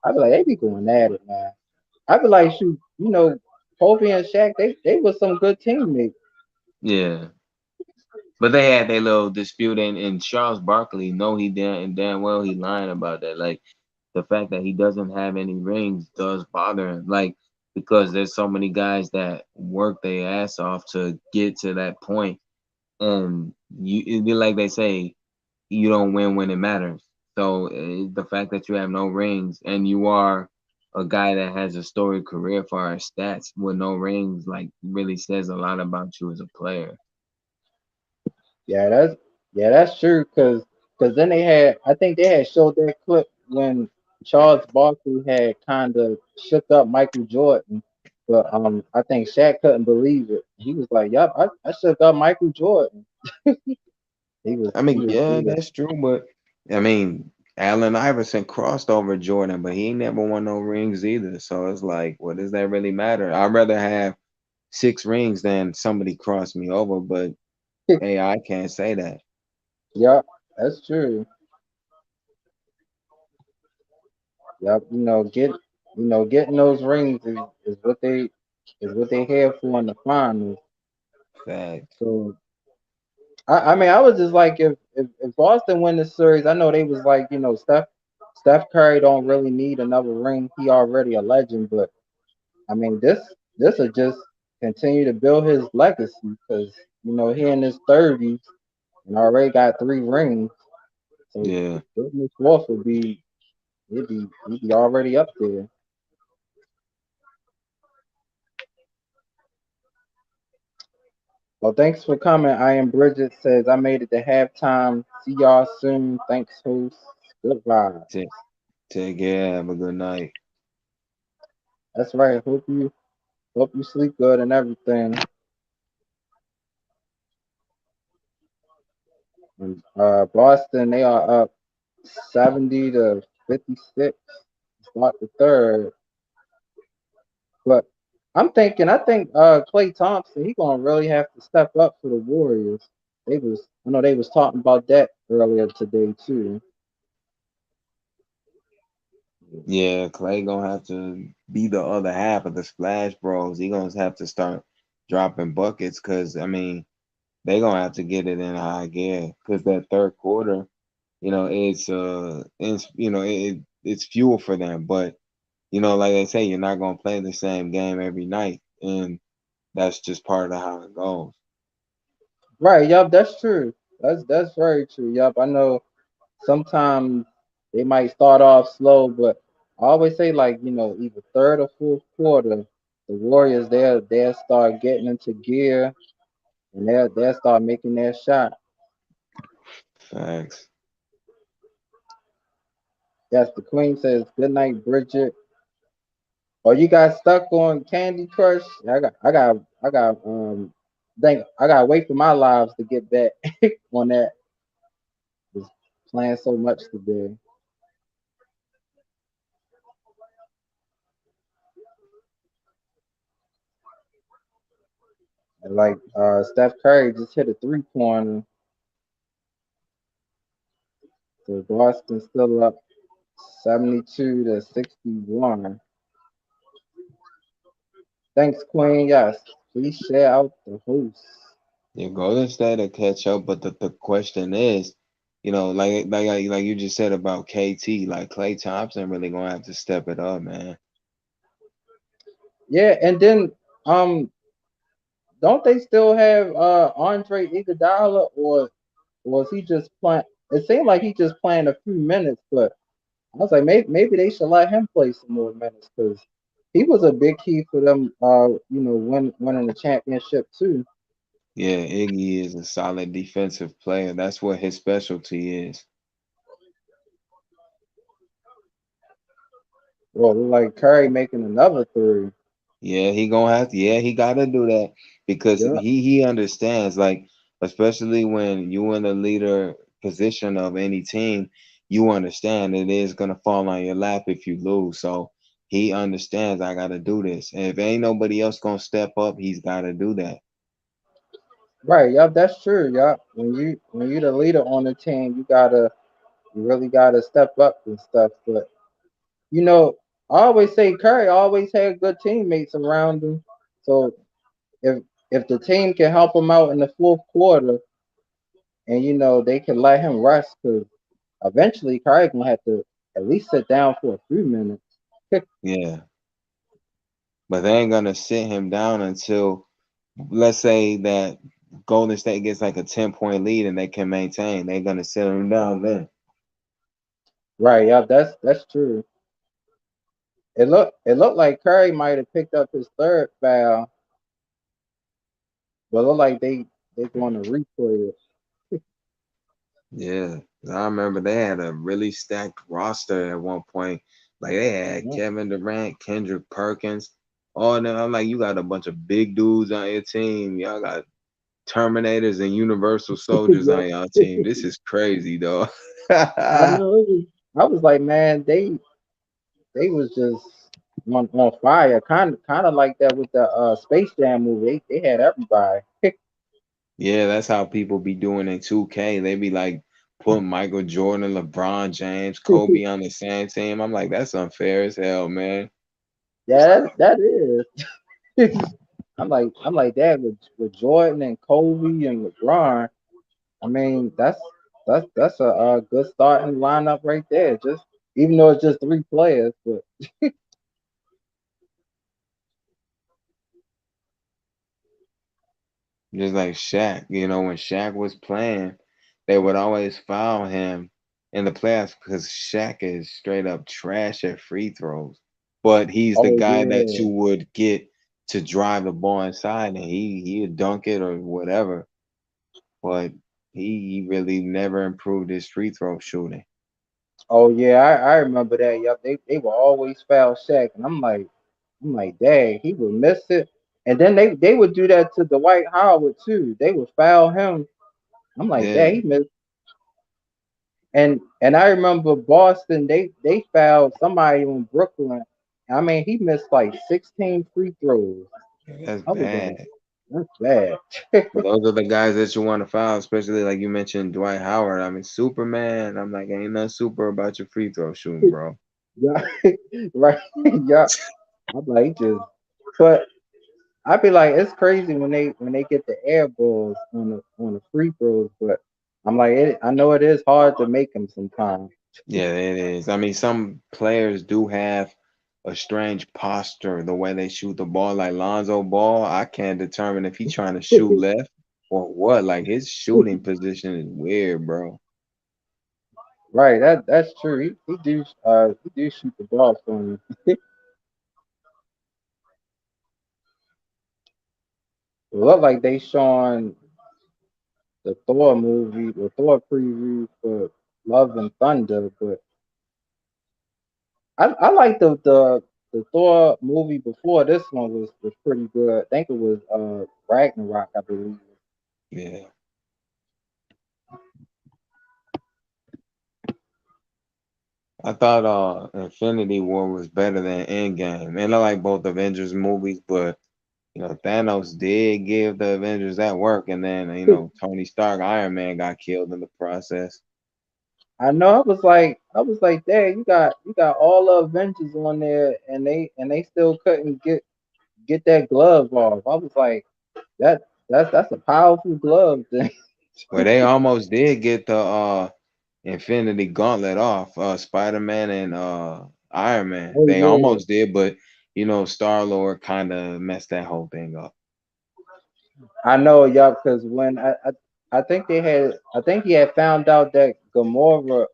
I be like, they be going at it, man. I be like, shoot, Kobe and Shaq, they was some good teammates. Yeah. But they had their little dispute and Charles Barkley know he damn well he lying about that. Like the fact that he doesn't have any rings does bother him. Like because there's so many guys that work their ass off to get to that point, and you it'd be like they say, you don't win when it matters. So the fact that you have no rings and you are a guy that has a storied career for our stats with no rings, like really says a lot about you as a player. Yeah, that's true. Cause then I think they had showed that clip when Charles Barkley had kind of shook up Michael Jordan, but I think Shaq couldn't believe it. He was like, "Yup, I shook up Michael Jordan." He was I he mean, was yeah, serious. that's true, but I mean, Allen Iverson crossed over Jordan, but he ain't never won no rings either. So it's like, what does that really matter? I'd rather have 6 rings than somebody cross me over, but hey, I can't say that. Yup, that's true. Yup, getting those rings is what they here for in the finals. Facts. So I mean, I was just like, if Boston win the series, I know they was like, Steph Curry don't really need another ring. He already a legend, but I mean, this will just continue to build his legacy because he in his 30s and already got 3 rings. So Yeah. getting this fourth would be he'd be already up there. Well, thanks for coming. I am Bridget says I made it to halftime. See y'all soon. Thanks, host. Goodbye. Take, take care. Have a good night. That's right. Hope you sleep good and everything. And Boston, they are up 70-56. Start the third. But I think Clay Thompson, he gonna really have to step up for the Warriors. I know they was talking about that earlier today too. Yeah, Clay gonna have to be the other half of the Splash Bros. He gonna have to start dropping buckets because I mean they gonna have to get it in high gear because that third quarter, it's fuel for them. But like they say, you're not gonna play the same game every night, and that's just part of how it goes. Right, yup, that's true. That's very true. Yup, I know sometimes they might start off slow, but I always say like, either third or fourth quarter. the Warriors, they'll start getting into gear and they'll start making their shot. Facts. Yes, the Queen says good night, Bridget. Oh, you got stuck on Candy Crush? I gotta wait for my lives to get back on that. Was playing so much today. And like Steph Curry just hit a 3-pointer, so Boston still up 72-61. Thanks, Queen. Yes, please share out the host. Yeah, Golden State to catch up, but the question is, like you just said about KT, like Klay Thompson really gonna have to step it up, man. Yeah, and then don't they still have Andre Iguodala, or was he just playing? It seemed like he just playing a few minutes, but I was like, maybe they should let him play some more minutes because he was a big key for them. Winning the championship too. Yeah, Iggy is a solid defensive player. That's what his specialty is. Well, like Curry making another three. Yeah, he gonna have to. Yeah, he gotta do that because Yeah, he understands. Like, especially when you in the leader position of any team, you understand it is gonna fall on your lap if you lose. So he understands. I gotta do this. And if ain't nobody else gonna step up, he's gotta do that. right. Yep, that's true. Yep. When you the leader on the team, you really gotta step up and stuff. But you know, I always say Curry always had good teammates around him. So if if the team can help him out in the fourth quarter, and they can let him rest, because eventually Curry gonna have to at least sit down for a few minutes. Yeah, but they ain't gonna sit him down until, let's say that Golden State gets like a 10-point lead and they can maintain. They're gonna sit him down then. Right, yeah, that's true. It looked like Curry might have picked up his third foul, but it looked like they going to replay it. Yeah, 'cause I remember they had a really stacked roster at one point. Like they had Yeah, Kevin Durant, Kendrick Perkins. Oh, no, I'm like, you got a bunch of big dudes on your team. Y'all got Terminators and Universal Soldiers yeah. on y'all team. This is crazy, though. I know. I was like, man, they was just on fire, kind of like that with the Space Jam movie. They had everybody. Yeah, that's how people be doing in 2K. They be like putting Michael Jordan, LeBron James, Kobe on the same team. I'm like, that's unfair as hell, man. Yeah, that is. I'm like that with Jordan and Kobe and LeBron. I mean, that's a good starting lineup right there. Just even though it's just three players, but Just like Shaq, when Shaq was playing, they would always foul him in the playoffs because Shaq is straight up trash at free throws. But he's the oh guy that yeah, you would get to drive the ball inside and he'd dunk it or whatever. But he really never improved his free throw shooting. oh yeah, I remember that. Yep, they will always foul Shaq, and I'm like, dang, he would miss it, and then they would do that to Dwight Howard too. They would foul him. I'm like, Yeah, dang, he missed. And I remember Boston, they fouled somebody in Brooklyn. I mean, he missed like 16 free throws. that's I was like, bad. that's bad. But those are the guys that you want to foul, especially like you mentioned Dwight Howard. I mean, Superman. I'm like, ain't nothing super about your free throw shooting, bro. Yeah, right. Yeah, I'm like just, but I be like, it's crazy when they get the air balls on the free throws, but I'm like, I know it is hard to make them sometimes. Yeah, it is. I mean, some players do have a strange posture, the way they shoot the ball. Like Lonzo Ball, I can't determine if he's trying to shoot left or what. Like his shooting position is weird, bro. Right, that's true. He do shoot the ball for me. It looked like they showing the Thor movie, the Thor preview for Love and Thunder, but I like the Thor movie before this one was pretty good. I think it was Ragnarok, I believe. Yeah. I thought Infinity War was better than Endgame. And I like both Avengers movies, but Thanos did give the Avengers that work, and then Tony Stark, Iron Man got killed in the process. I know I was like, Dad, you got all the Avengers on there, and they still couldn't get that glove off. I was like, that's a powerful glove thing. Well, they almost did get the Infinity Gauntlet off. Spider-Man and Iron Man. Oh They yeah, almost did, but Star-Lord kind of messed that whole thing up. I know, y'all, because when I think I think he had found out that Gamora,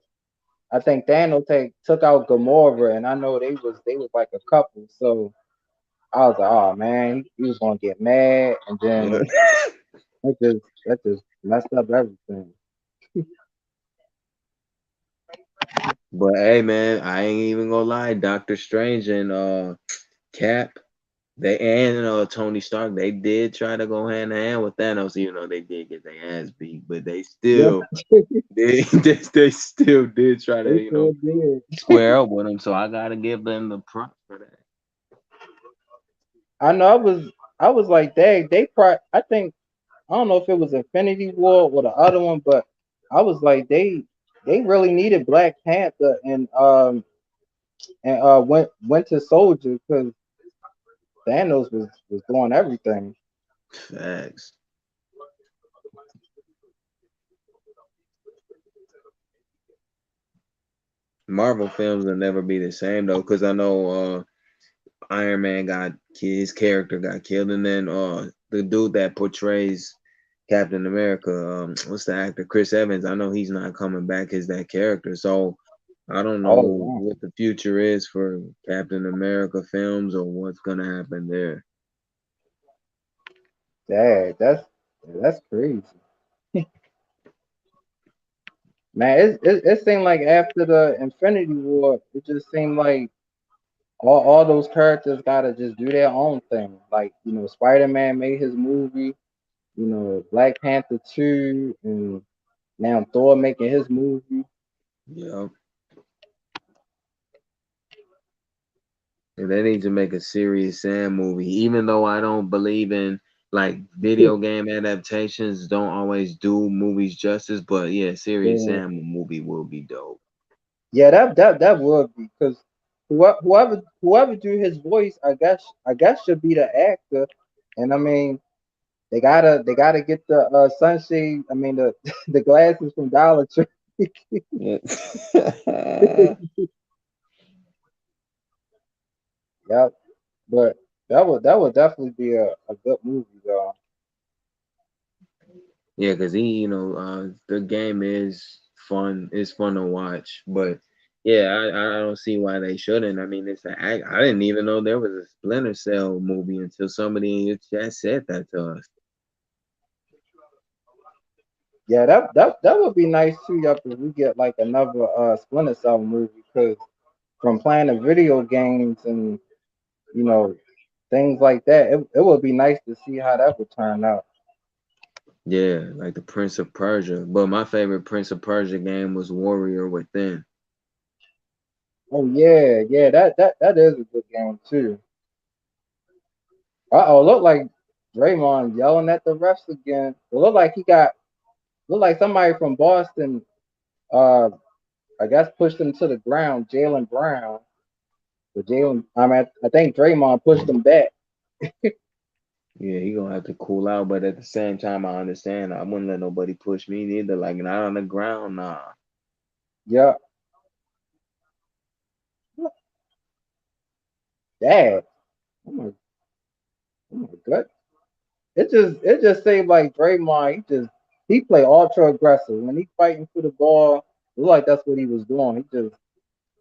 I think Thanos took out Gamora, and I know they was like a couple, so I was like, oh man, he was gonna get mad, and Yeah. then that just messed up everything. But hey man, I ain't even gonna lie, Doctor Strange and Cap, they and Tony Stark, they did try to go hand in hand with Thanos, even though they did get their ass beat, but they Yeah, still they still did try to, they sure did. square up with him. So I gotta give them the props for that. I know I was like, they probably I think I don't know if it was Infinity War or the other one, but I was like, they really needed Black Panther and Winter Soldier because Thanos was doing everything. Facts. Marvel films will never be the same though, because I know Iron Man his character got killed, and then the dude that portrays Captain America, what's the actor, Chris Evans? I know he's not coming back as that character, so I don't know Oh what the future is for Captain America films or what's gonna happen there. yeah, that's crazy, man. It seemed like after the Infinity War, it just seemed like all those characters gotta just do their own thing. Like Spider Man made his movie, Black Panther 2, and now Thor making his movie. Yeah, and they need to make a serious Sam movie, even though I don't believe in like video game adaptations. Don't always do movies justice, but yeah, serious Yeah, Sam movie will be dope. yeah, that would be because whoever do his voice, I guess should be the actor, and I mean they gotta get the sunshade. I mean the the glasses from Dollar Tree. Yeah. Yep, but that would definitely be a good movie though. Yeah, because the game is fun. It's fun to watch, but yeah, I don't see why they shouldn't. I mean, it's a act. I didn't even know there was a Splinter Cell movie until somebody in your chat said that to us. Yeah, that would be nice too. Yup, if we get like another Splinter Cell movie because from playing the video games and you know things like that, it would be nice to see how that would turn out. Yeah, like the Prince of Persia. But my favorite Prince of Persia game was Warrior Within. Oh yeah, yeah, that is a good game too. Oh, look like Draymond yelling at the refs again. It look like somebody from Boston. Uh, I guess pushed him to the ground. Jalen Brown, but I think Draymond pushed him back. Yeah, he gonna have to cool out, but at the same time, I understand. I wouldn't let nobody push me neither. Like not on the ground, nah. Yeah, dad. Oh my, oh my god. It just seemed like Draymond. He play ultra aggressive when he fighting for the ball. It look like that's what he was doing.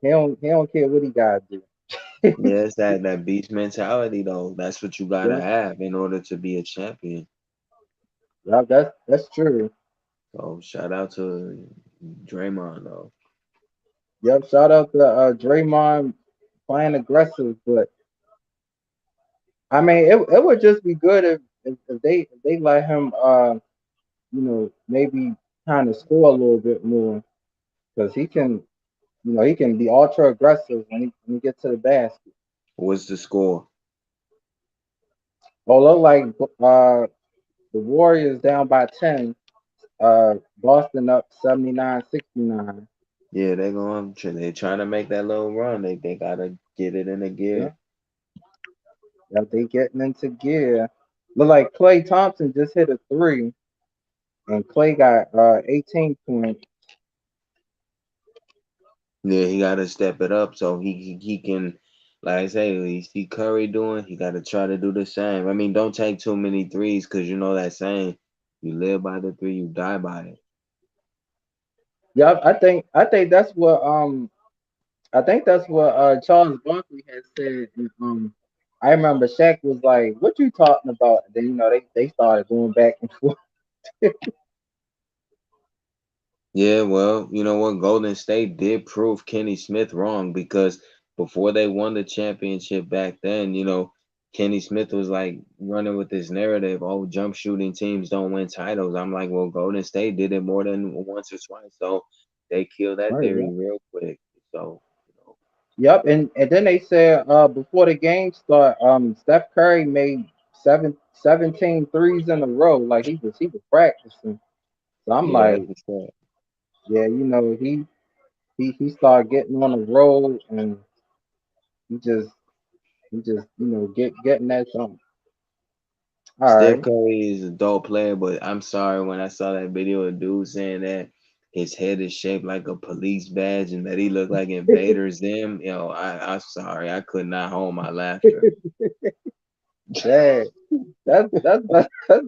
He don't care what he gotta do. Yeah, it's that beast mentality though. That's what you gotta Yep, have in order to be a champion. yep, that's true. So shout out to Draymond though. Yep, shout out to Draymond playing aggressive, but I mean, it would just be good if they let him maybe kind of score a little bit more because he can be ultra aggressive when he gets to the basket. What's the score? Oh, look like the Warriors down by 10. Boston up 79-69. Yeah, they trying to make that little run. They gotta get it in a Yeah, gear. yeah, they getting into gear. Look like Clay Thompson just hit a three, and Clay got 18 points. Yeah, he gotta step it up so he can, like I say, you see Curry doing, he gotta try to do the same. I mean, don't take too many threes because you know that saying, you live by the three, you die by it. Yeah, I think that's what Charles Barkley had said. And, I remember Shaq was like, "What you talking about?" And then they started going back and forth. Yeah, well, you know what? Golden State did prove Kenny Smith wrong because before they won the championship back then, Kenny Smith was like running with this narrative, oh, jump shooting teams don't win titles. I'm like, well, Golden State did it more than once or twice. So they killed that Right, yeah. theory real quick. So, Yep, and then they said before the game start, Steph Curry made 17 threes in a row, like he was practicing. So I'm yeah, like, that's what's up. yeah, he started getting on the roll and he just getting that something. All Steph right. Curry is a dope player, but I'm sorry when I saw that video of dude saying that his head is shaped like a police badge and that he looked like Invader Zim. I'm sorry, I could not hold my laughter. Yeah, that's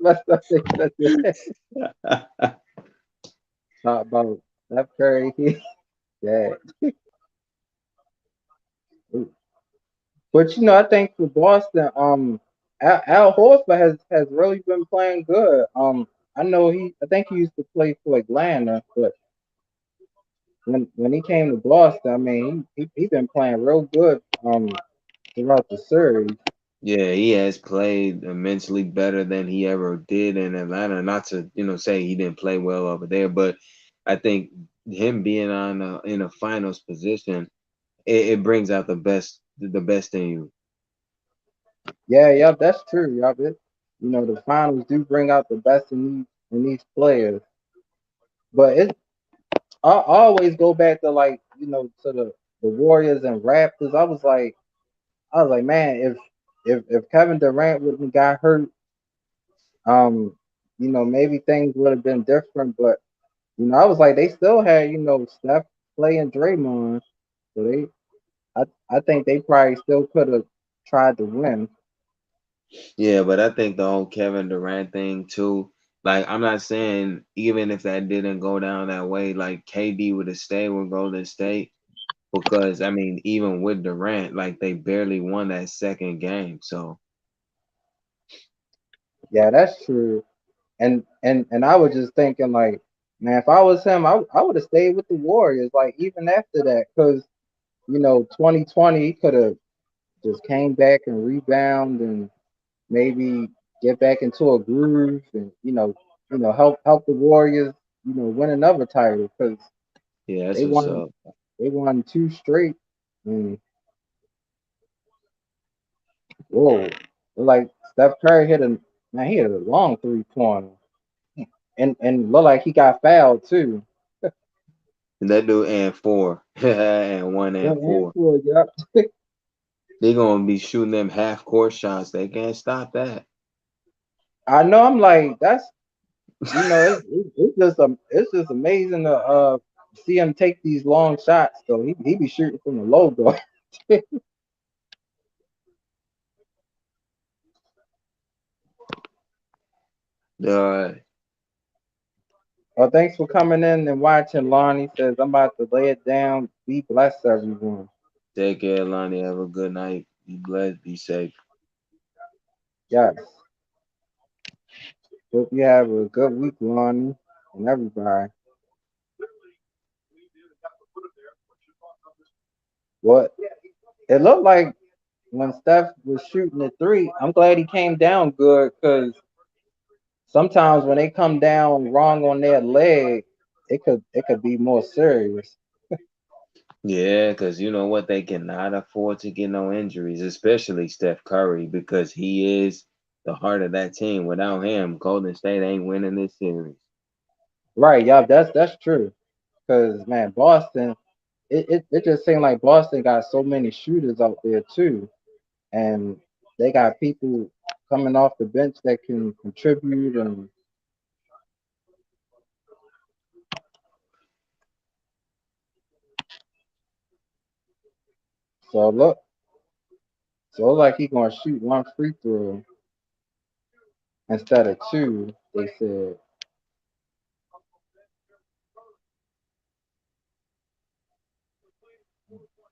messed up. They said that. Talk about Steph Curry. Yeah. But I think for Boston, Al Horford has really been playing good. I think he used to play for Atlanta, but when he came to Boston, I mean, he been playing real good throughout the series. Yeah, he has played immensely better than he ever did in Atlanta. Not to say he didn't play well over there, but I think him being on in a finals position, it brings out the best in you. Yeah, yeah, that's true. Yeah, the finals do bring out the best in these players, but I always go back to to the Warriors and Raptors. I was like, man, if Kevin Durant wouldn't got hurt, um, maybe things would have been different. But I was like, they still had Steph, Clay, and Draymond, so I think they probably still could have tried to win. Yeah, but I think the whole Kevin Durant thing too. Like, I'm not saying even if that didn't go down that way, like KD would have stayed with Golden State because I mean, even with Durant, like they barely won that second game. So Yeah, that's true. And I was just thinking like, man, if I was him, I would have stayed with the Warriors. Like even after that, because 2020 he could have just came back and rebound and maybe get back into a groove and help the Warriors win another title because yeah, that's they what's won up. they won two straight and whoa, like Steph Curry hit a man, he hit a long 3-pointer and looked like he got fouled too. And that dude and four and one Yeah, and four. handful, yeah. They gonna be shooting them half court shots. They can't stop that. I know. I'm like that's it's just amazing to see him take these long shots. Though he be shooting from the logo. Uh, Well, thanks for coming in and watching. Lonnie says I'm about to lay it down. Be blessed, everyone. Take care, Lonnie. Have a good night. Be blessed. Be safe. Yes. Hope you have a good week, Lonnie, and everybody. What it looked like when Steph was shooting the three, I'm glad he came down good because sometimes when they come down wrong on their leg, it could be more serious. Yeah, because you know what? They cannot afford to get no injuries, especially Steph Curry, because he is the heart of that team. Without him, Golden State ain't winning this series. Right, yeah, that's true. Because man, Boston, it just seemed like Boston got so many shooters out there too, and they got people coming off the bench that can contribute, and so like he gonna shoot one free throw instead of two. They said.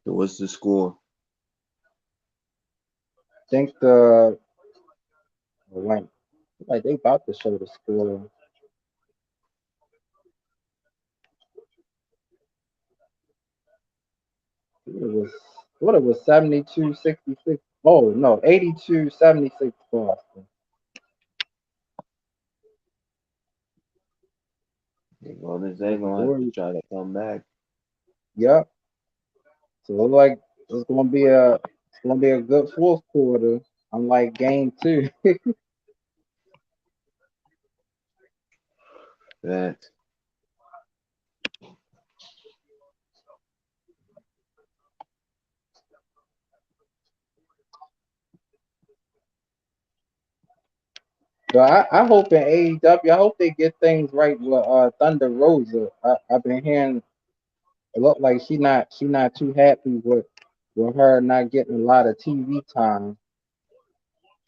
So what's the score? Think the like they about to show the score. It was what it was 72-66. Oh no, 82-76 Boston. The Golden State But the gonna have to Warriors, try to come back. yep. So it look like it's gonna be a good fourth quarter. Unlike game two. That So I hope in AEW, I hope they get things right with Thunder Rosa. I've been hearing it look like she not too happy with her not getting a lot of TV time.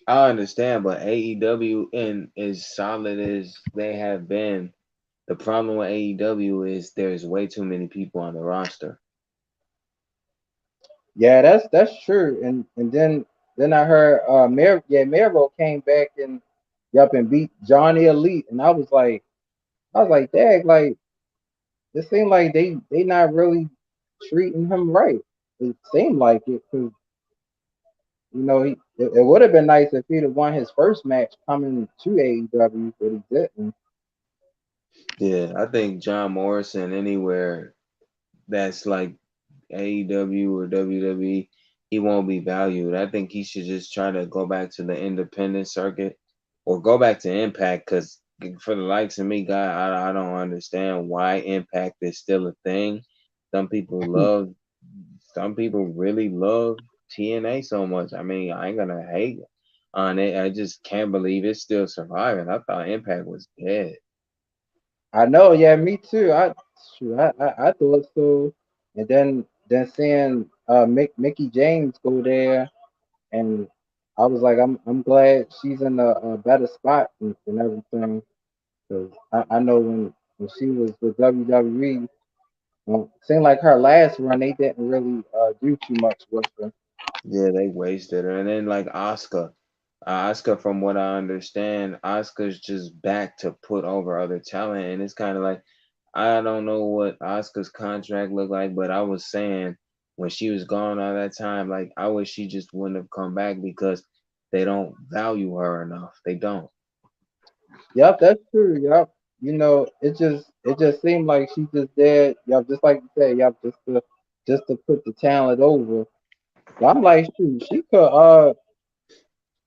I understand, but AEW and as solid as they have been, the problem with AEW is there's way too many people on the roster. Yeah, that's true. And then I heard Mero came back and yup and beat Johnny Elite, and I was like, dang, like it seemed like they not really treating him right. It seemed like it because it would have been nice if he'd have won his first match coming to AEW, but he didn't. Yeah, I think John Morrison anywhere that's like AEW or WWE, he won't be valued. I think he should just try to go back to the independent circuit or go back to Impact because for the likes of me, guy, I don't understand why Impact is still a thing. Some people love, some people really love TNA so much. I mean, I ain't gonna hate on it. I just can't believe it's still surviving. I thought Impact was dead. I know, yeah, me too. I thought so. And then seeing Mickey James go there, and I was like, I'm glad she's in a better spot and everything. Because I know when she was with WWE, seemed like her last run they didn't really do too much with her. Yeah, they wasted her. And then like Oscar. Oscar, from what I understand, Oscar's just back to put over other talent. And it's kind of like, I don't know what Oscar's contract looked like, but I was saying when she was gone all that time, like, I wish she just wouldn't have come back because they don't value her enough. They don't. Yep, that's true. Yep. It just seemed like she just there. Yep, just like you said. Yep, just to put the talent over. But I'm like, shoot, she could.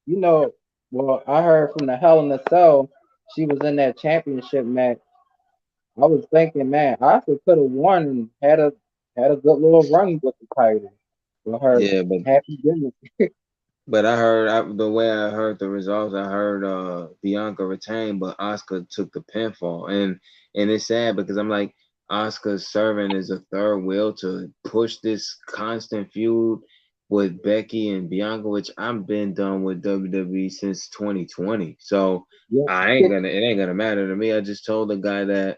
You know, well, I heard from the Hell in a Cell, she was in that championship match. I was thinking, man, Asuka could have won and had a good little run with the title with her Yeah, but happy gimmick. But I heard the way I heard the results, I heard Bianca retained, but Oscar took the pinfall, and it's sad because I'm like Oscar's serving as a third wheel to push this constant feud with Becky and Bianca, which I've been done with WWE since 2020. So I ain't Yeah. gonna it ain't gonna matter to me. I just told the guy that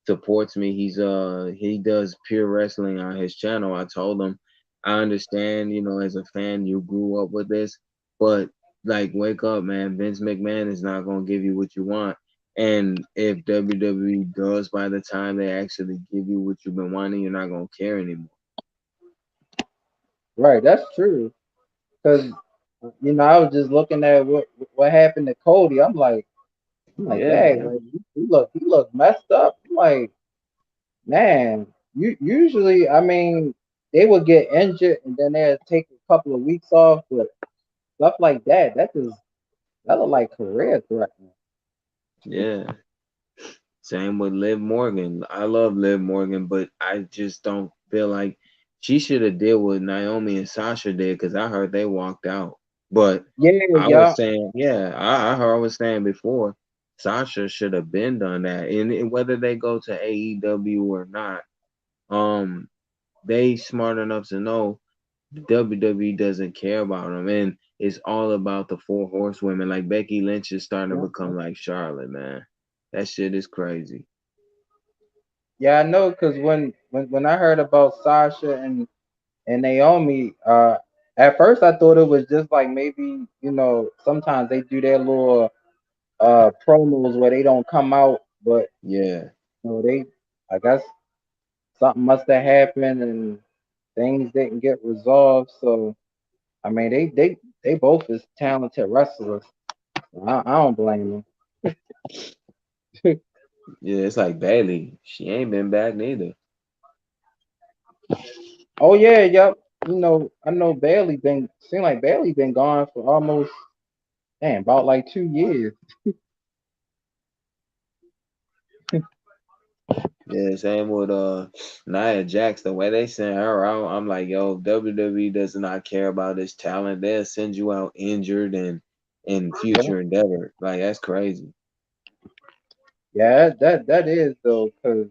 supports me. He does pure wrestling on his channel. I told him I understand, as a fan, you grew up with this, but like, wake up, man. Vince McMahon is not gonna give you what you want. And if WWE does, by the time they actually give you what you've been wanting, you're not gonna care anymore. Right, that's true. Because I was just looking at what happened to Cody. I'm like, Yeah, dang, man. like he looked messed up. I'm like, man, you usually, I mean, they would get injured and then they'd take a couple of weeks off, but stuff like that look like career threatening. Yeah. Same with Liv Morgan. I love Liv Morgan, but I just don't feel like she should have did what Naomi and Sasha did because I heard they walked out. But Yeah, I yeah, was saying, yeah, I heard I was saying before, Sasha should have been done that. And whether they go to AEW or not, um, they smart enough to know WWE doesn't care about them, and it's all about the four horsewomen. Like Becky Lynch is starting to yeah. become like Charlotte, man. That shit is crazy. Yeah, I know because when I heard about Sasha and Naomi, at first I thought it was just like maybe sometimes they do their little promos where they don't come out, but Yeah. they, I guess something must have happened and things didn't get resolved. So I mean, they both is talented wrestlers. I don't blame them. Yeah, it's like Bailey. She ain't been back neither. Oh yeah, yep. I know Bailey been seem like Bailey been gone for almost about like 2 years. Yeah, same with Nia Jax. The way they send her out, I'm like, yo, WWE does not care about this talent. They'll send you out injured and in Yeah, future endeavor. Like that's crazy. yeah, that is though, because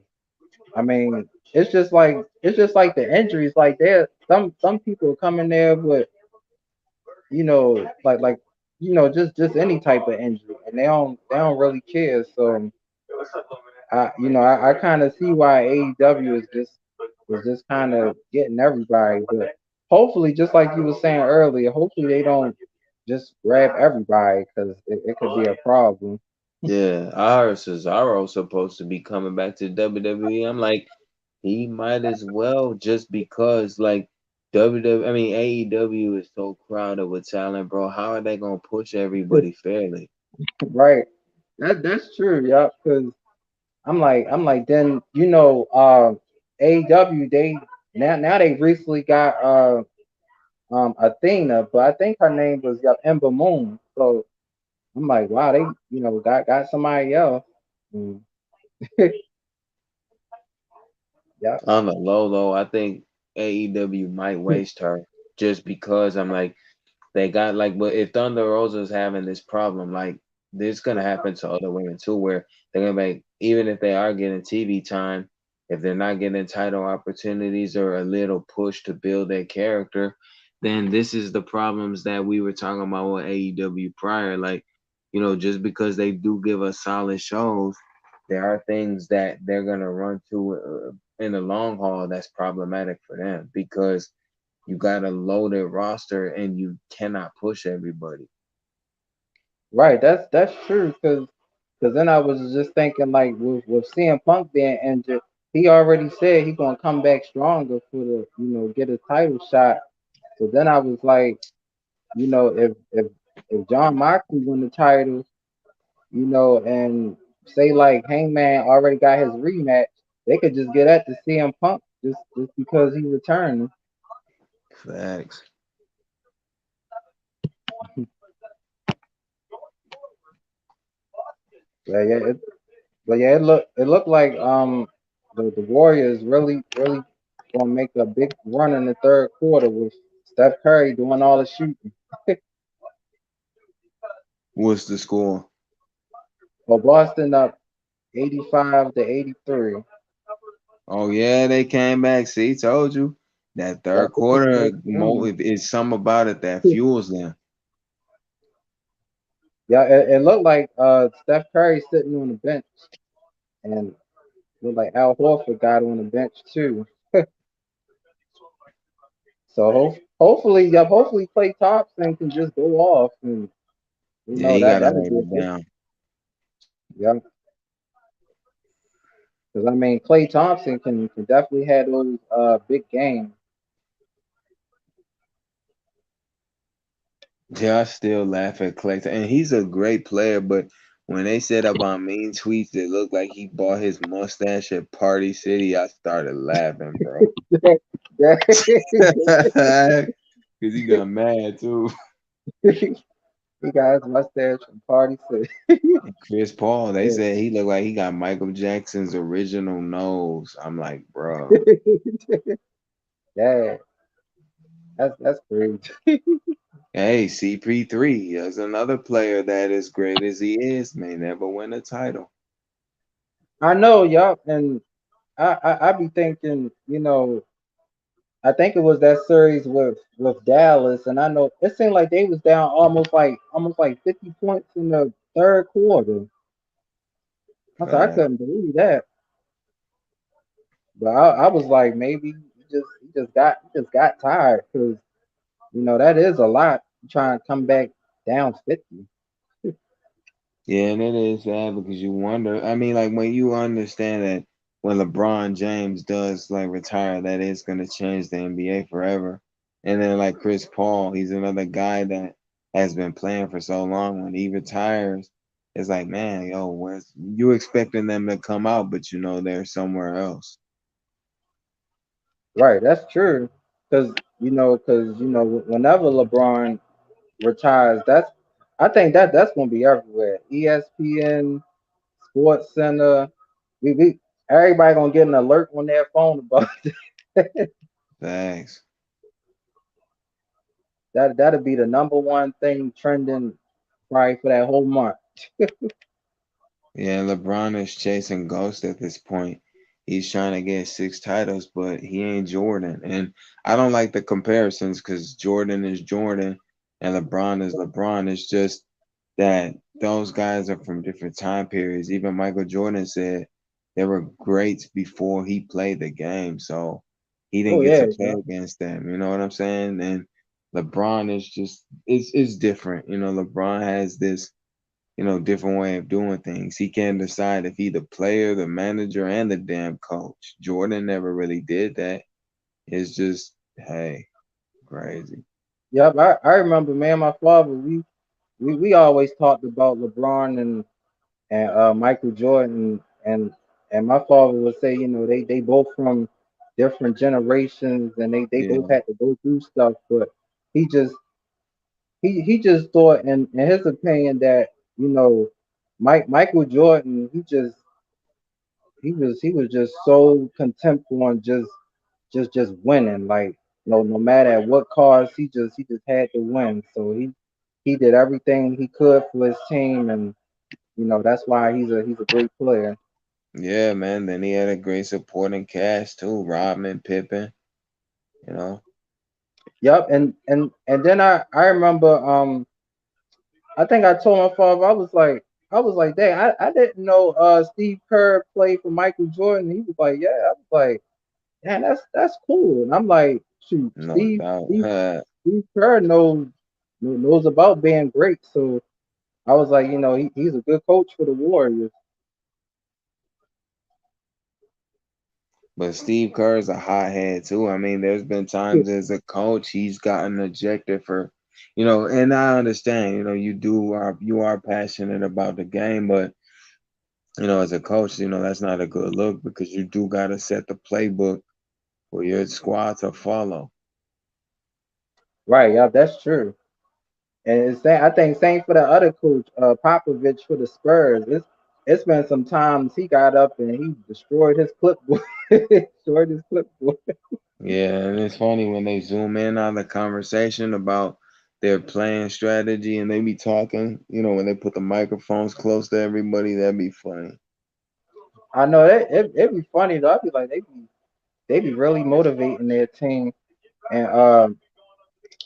I mean, it's just like the injuries. Like there, some people come in there with like just any type of injury, and they don't really care. So I kind of see why AEW is just kind of getting everybody, but hopefully, just like you were saying earlier, hopefully they don't just grab everybody because it could be a problem. Yeah, I heard Cesaro supposed to be coming back to WWE. I'm like, he might as well just because like WWE, I mean AEW is so crowded with talent, bro. How are they gonna push everybody fairly? Right. That's true, yeah. Because I'm like then AEW now they recently got Athena, but I think her name was Ember Moon. So I'm like, wow, they got somebody else. Mm. Yeah, On the low though, I think AEW might waste her just because I'm like they got like, but if Thunder Rosa's having this problem, like this gonna happen to other women too, where they're gonna make even if they are getting TV time, if they're not getting title opportunities or a little push to build their character, then this is the problems that we were talking about with AEW prior. Like, just because they do give us solid shows, there are things that they're gonna run to in the long haul that's problematic for them because you got a loaded roster and you cannot push everybody. right. That's true. Because then I was just thinking like with CM Punk being injured, he already said he gonna come back stronger for the get a title shot. So then I was like, if John Moxley win the title, and say like Hangman already got his rematch, they could just get at the CM Punk just because he returned. Facts. Yeah, yeah, but yeah, it looked like the Warriors really gonna make a big run in the third quarter with Steph Curry doing all the shooting. What's the score? Well, Boston up 85-83. Oh yeah, they came back. See, told you that Yeah, third this is the quarter next game. is something about it that fuels them. Yeah, it looked like Steph Curry sitting on the bench, and looked like Al Horford got on the bench too. So hopefully, yeah, hopefully Clay Thompson can just go off, and Yeah, he that gotta that'll hold be a it good. down. Yeah, because I mean Clay Thompson can definitely have those big games. Yeah, I still laugh at Clay, and he's a great player. But when they said about mean tweets that looked like he bought his mustache at Party City, I started laughing, bro. Cause he got mad too. He got his mustache from Party City. And Chris Paul, they said he looked like he got Michael Jackson's original nose. I'm like, bro. Yeah, that's crazy. Hey, CP3 is another player that, as great as he is, may never win a title. I know, yup, and I be thinking, I think it was that series with Dallas, and I know it seemed like they was down almost like 50 points in the third quarter. I Fact. couldn't believe that, but I was like, maybe he just got tired because that is a lot trying to come back down 50. Yeah, and it is sad because you wonder. I mean, like when you understand that when LeBron James does like retire, that is going to change the NBA forever. And then like Chris Paul, he's another guy that has been playing for so long. When he retires, it's like, man, yo, where's you expecting them to come out, but they're somewhere else. Right, that's true. Because whenever LeBron retires, I think that's gonna be everywhere. ESPN, Sports Center, we everybody gonna get an alert on their phone about Thanks. that'll be the number one thing trending probably for that whole month. Yeah, LeBron is chasing ghosts at this point. He's trying to get 6 titles, but he ain't Jordan. And I don't like the comparisons because Jordan is Jordan and LeBron is LeBron. It's just that those guys are from different time periods. Even Michael Jordan said they were greats before he played the game. So he didn't Oh get yeah, to play yeah. against them. You know what I'm saying? And LeBron is just it's different. LeBron has this different way of doing things. He can decide if he the player, the manager, and the damn coach. Jordan never really did that. It's just, hey, crazy. Yep, I remember, man. My father, we always talked about LeBron and Michael Jordan, and my father would say, they both from different generations, and they both Yeah, had to go through stuff, but he just he just thought, in his opinion, that Michael Jordan, he was just so content on just winning, like no matter at what cost, he just had to win. So he did everything he could for his team, and that's why he's a great player. yeah, man. Then he had a great supporting cast too. Rodman, Pippen, you know. Yep, and then I remember, I think I told my father, I was like, dang, I didn't know Steve Kerr played for Michael Jordan. He was like, yeah. I was like, man, that's cool. And I'm like, shoot, No Steve doubt. Steve Steve Kerr knows about being great. So I was like, he's a good coach for the Warriors. But Steve Kerr is a hothead too. I mean, there's been times as a coach he's gotten ejected for, and I understand, you are passionate about the game, but as a coach, that's not a good look because you do got to set the playbook for your squad to follow. Right, yeah, that's true. And I think same for the other coach, Popovich for the Spurs. It's been some times he got up and he destroyed his clipboard. Destroyed his clipboard. Yeah, and it's funny when they zoom in on the conversation about their playing strategy and they be talking, when they put the microphones close to everybody, that'd be funny. I know it'd be funny though. I'd be like, they be really motivating their team. And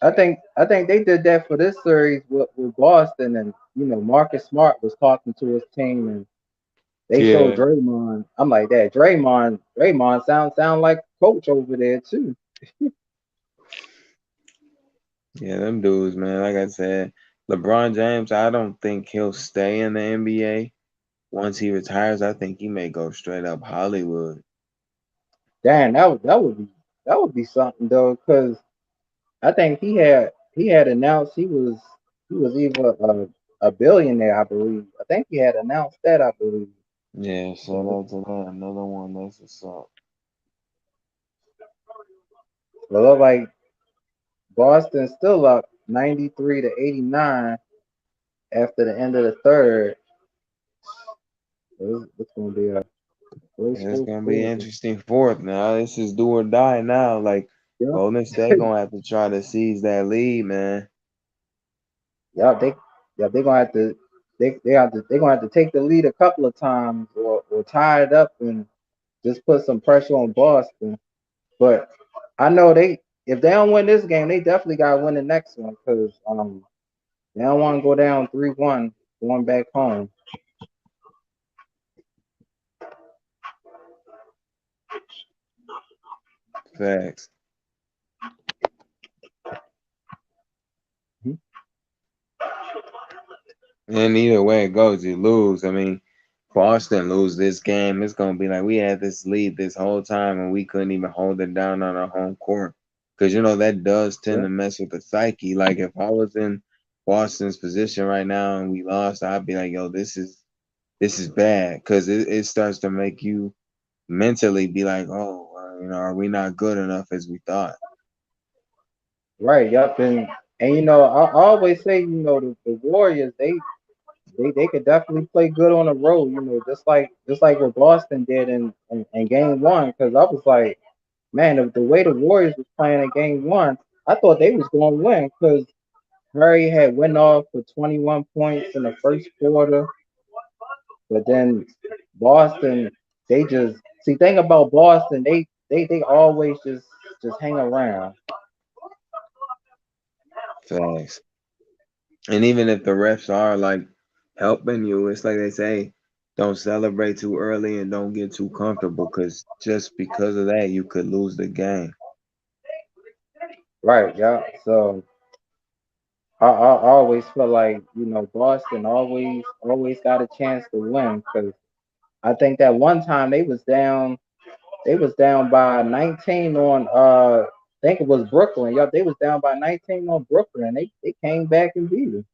I think they did that for this series with Boston, and Marcus Smart was talking to his team, and they showed Yeah. Draymond. I'm like, Draymond sound like coach over there too. Yeah, them dudes, man. Like I said, LeBron James, I don't think he'll stay in the NBA. Once he retires, I think he may go straight up Hollywood. Damn, that would be something though, because I think he had announced he was either a billionaire, I believe. I think he had announced that, I believe. Yeah, shout So out to that. Another one. That's what's up. it look like Boston's still up 93-89 after the end of the third. So it's going to be a close Yeah, it's fourth gonna be quarter. interesting fourth now. This is do or die now. Like Yep. Golden State gonna have to try to seize that lead, man. Yep. They're gonna have to they're gonna have to take the lead a couple of times, or tie it up and just put some pressure on Boston. But I know if they don't win this game, they definitely gotta win the next one, because they don't want to go down 3-1 going back home. Facts. Mhm. And either way it goes, you lose. I mean, Boston lose this game, it's gonna be like we had this lead this whole time and we couldn't even hold it down on our home court. Because you know that does tend Yeah. to mess with the psyche. Like if I was in Boston's position right now and we lost, I'd be like, yo, this is bad. Because it starts to make you mentally be like, oh, are we not good enough as we thought? Right. Yep. And I always say, the Warriors, they could definitely play good on the road. Just like what Boston did in game one. Because I was like, man, the way the Warriors was playing in game one, I thought they was going to win, because Murray had went off for 21 points in the first quarter. But then Boston, they just see, thing about Boston, they always just hang around. Facts. And even if the refs are like helping you, it's like they say, don't celebrate too early and don't get too comfortable because just because of that, you could lose the game. Right. Yeah. So I always feel like, Boston always got a chance to win, because I think that one time they was down by 19 on I think it was Brooklyn. Yup, they was down by 19 on Brooklyn. They came back and beat them.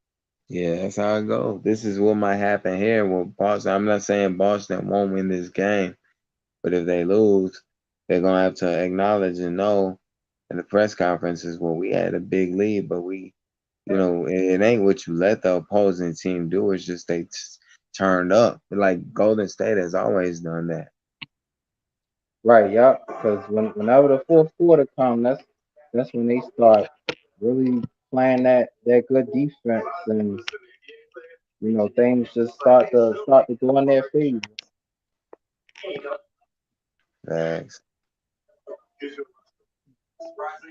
Yeah, that's how it goes. This is what might happen here with Boston. I'm not saying Boston won't win this game, but if they lose, they're gonna have to acknowledge and know in the press conferences, well, we had a big lead, but it ain't what you let the opposing team do. It's just they turned up. Like Golden State has always done that. Right, yup. Because whenever the fourth quarter comes, that's when they start really playing that good defense, and things just start to go in their favor. Thanks.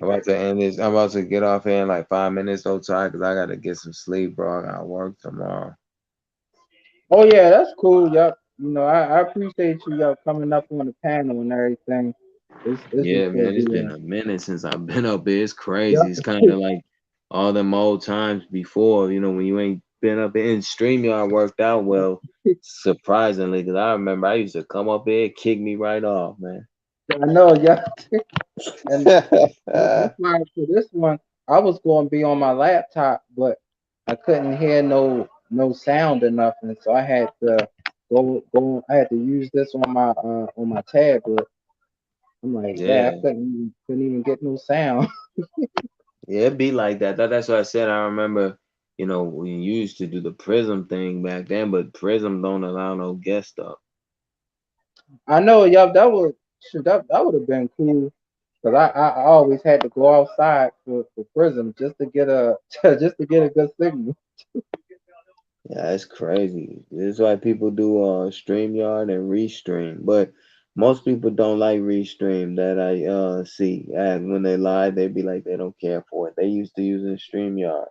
I'm about to end this. I'm about to get off here in like 5 minutes, though, Ty, because I got to get some sleep, bro. I got work tomorrow. Oh yeah, that's cool. Yup. I appreciate you, yup, coming up on the panel and everything. It's Yeah, just gonna man, it's be been a minute since I've been up here. It's yup. crazy. It's kind of like all them old times before, when you ain't been up here. And StreamYard worked out well, surprisingly, because I remember I used to come up here, kick me right off, man. I know, yup. And that's why for this one, I was going to be on my laptop, but I couldn't hear no sound or nothing, so I had to go. I had to use this on my tablet. I'm like, yeah, I Yeah. couldn't even get no sound. Yeah, it'd be like that. That's what I said. I remember, we used to do the Prism thing back then, but Prism don't allow no guest stuff. I know, yup. That would have been cool, because I always had to go outside for Prism just to get a just to get a good signal. Yeah, that's crazy. This is why people do StreamYard and Restream. But most people don't like Restream that I see. And when they lie, they be like they don't care for it. They used to using StreamYard.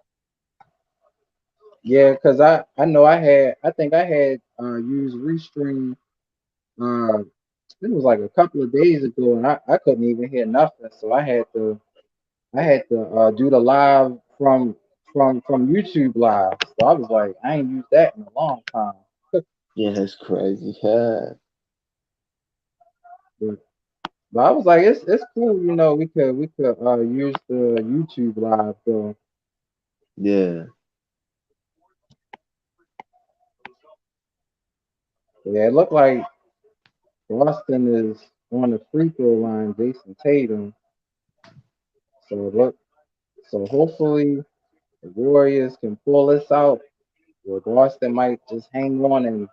Yeah, because I know I think I had used Restream. Uh, it was like a couple of days ago, and I couldn't even hear nothing. So I had to do the live from from YouTube Live. So I was like, I ain't used that in a long time. Yeah, that's crazy. Yeah. But, but I was like, it's cool, we could use the YouTube Live though. Yeah. Yeah, it looked like Boston is on the free throw line, Jason Tatum. So so hopefully the Warriors can pull this out. Or Boston might just hang on and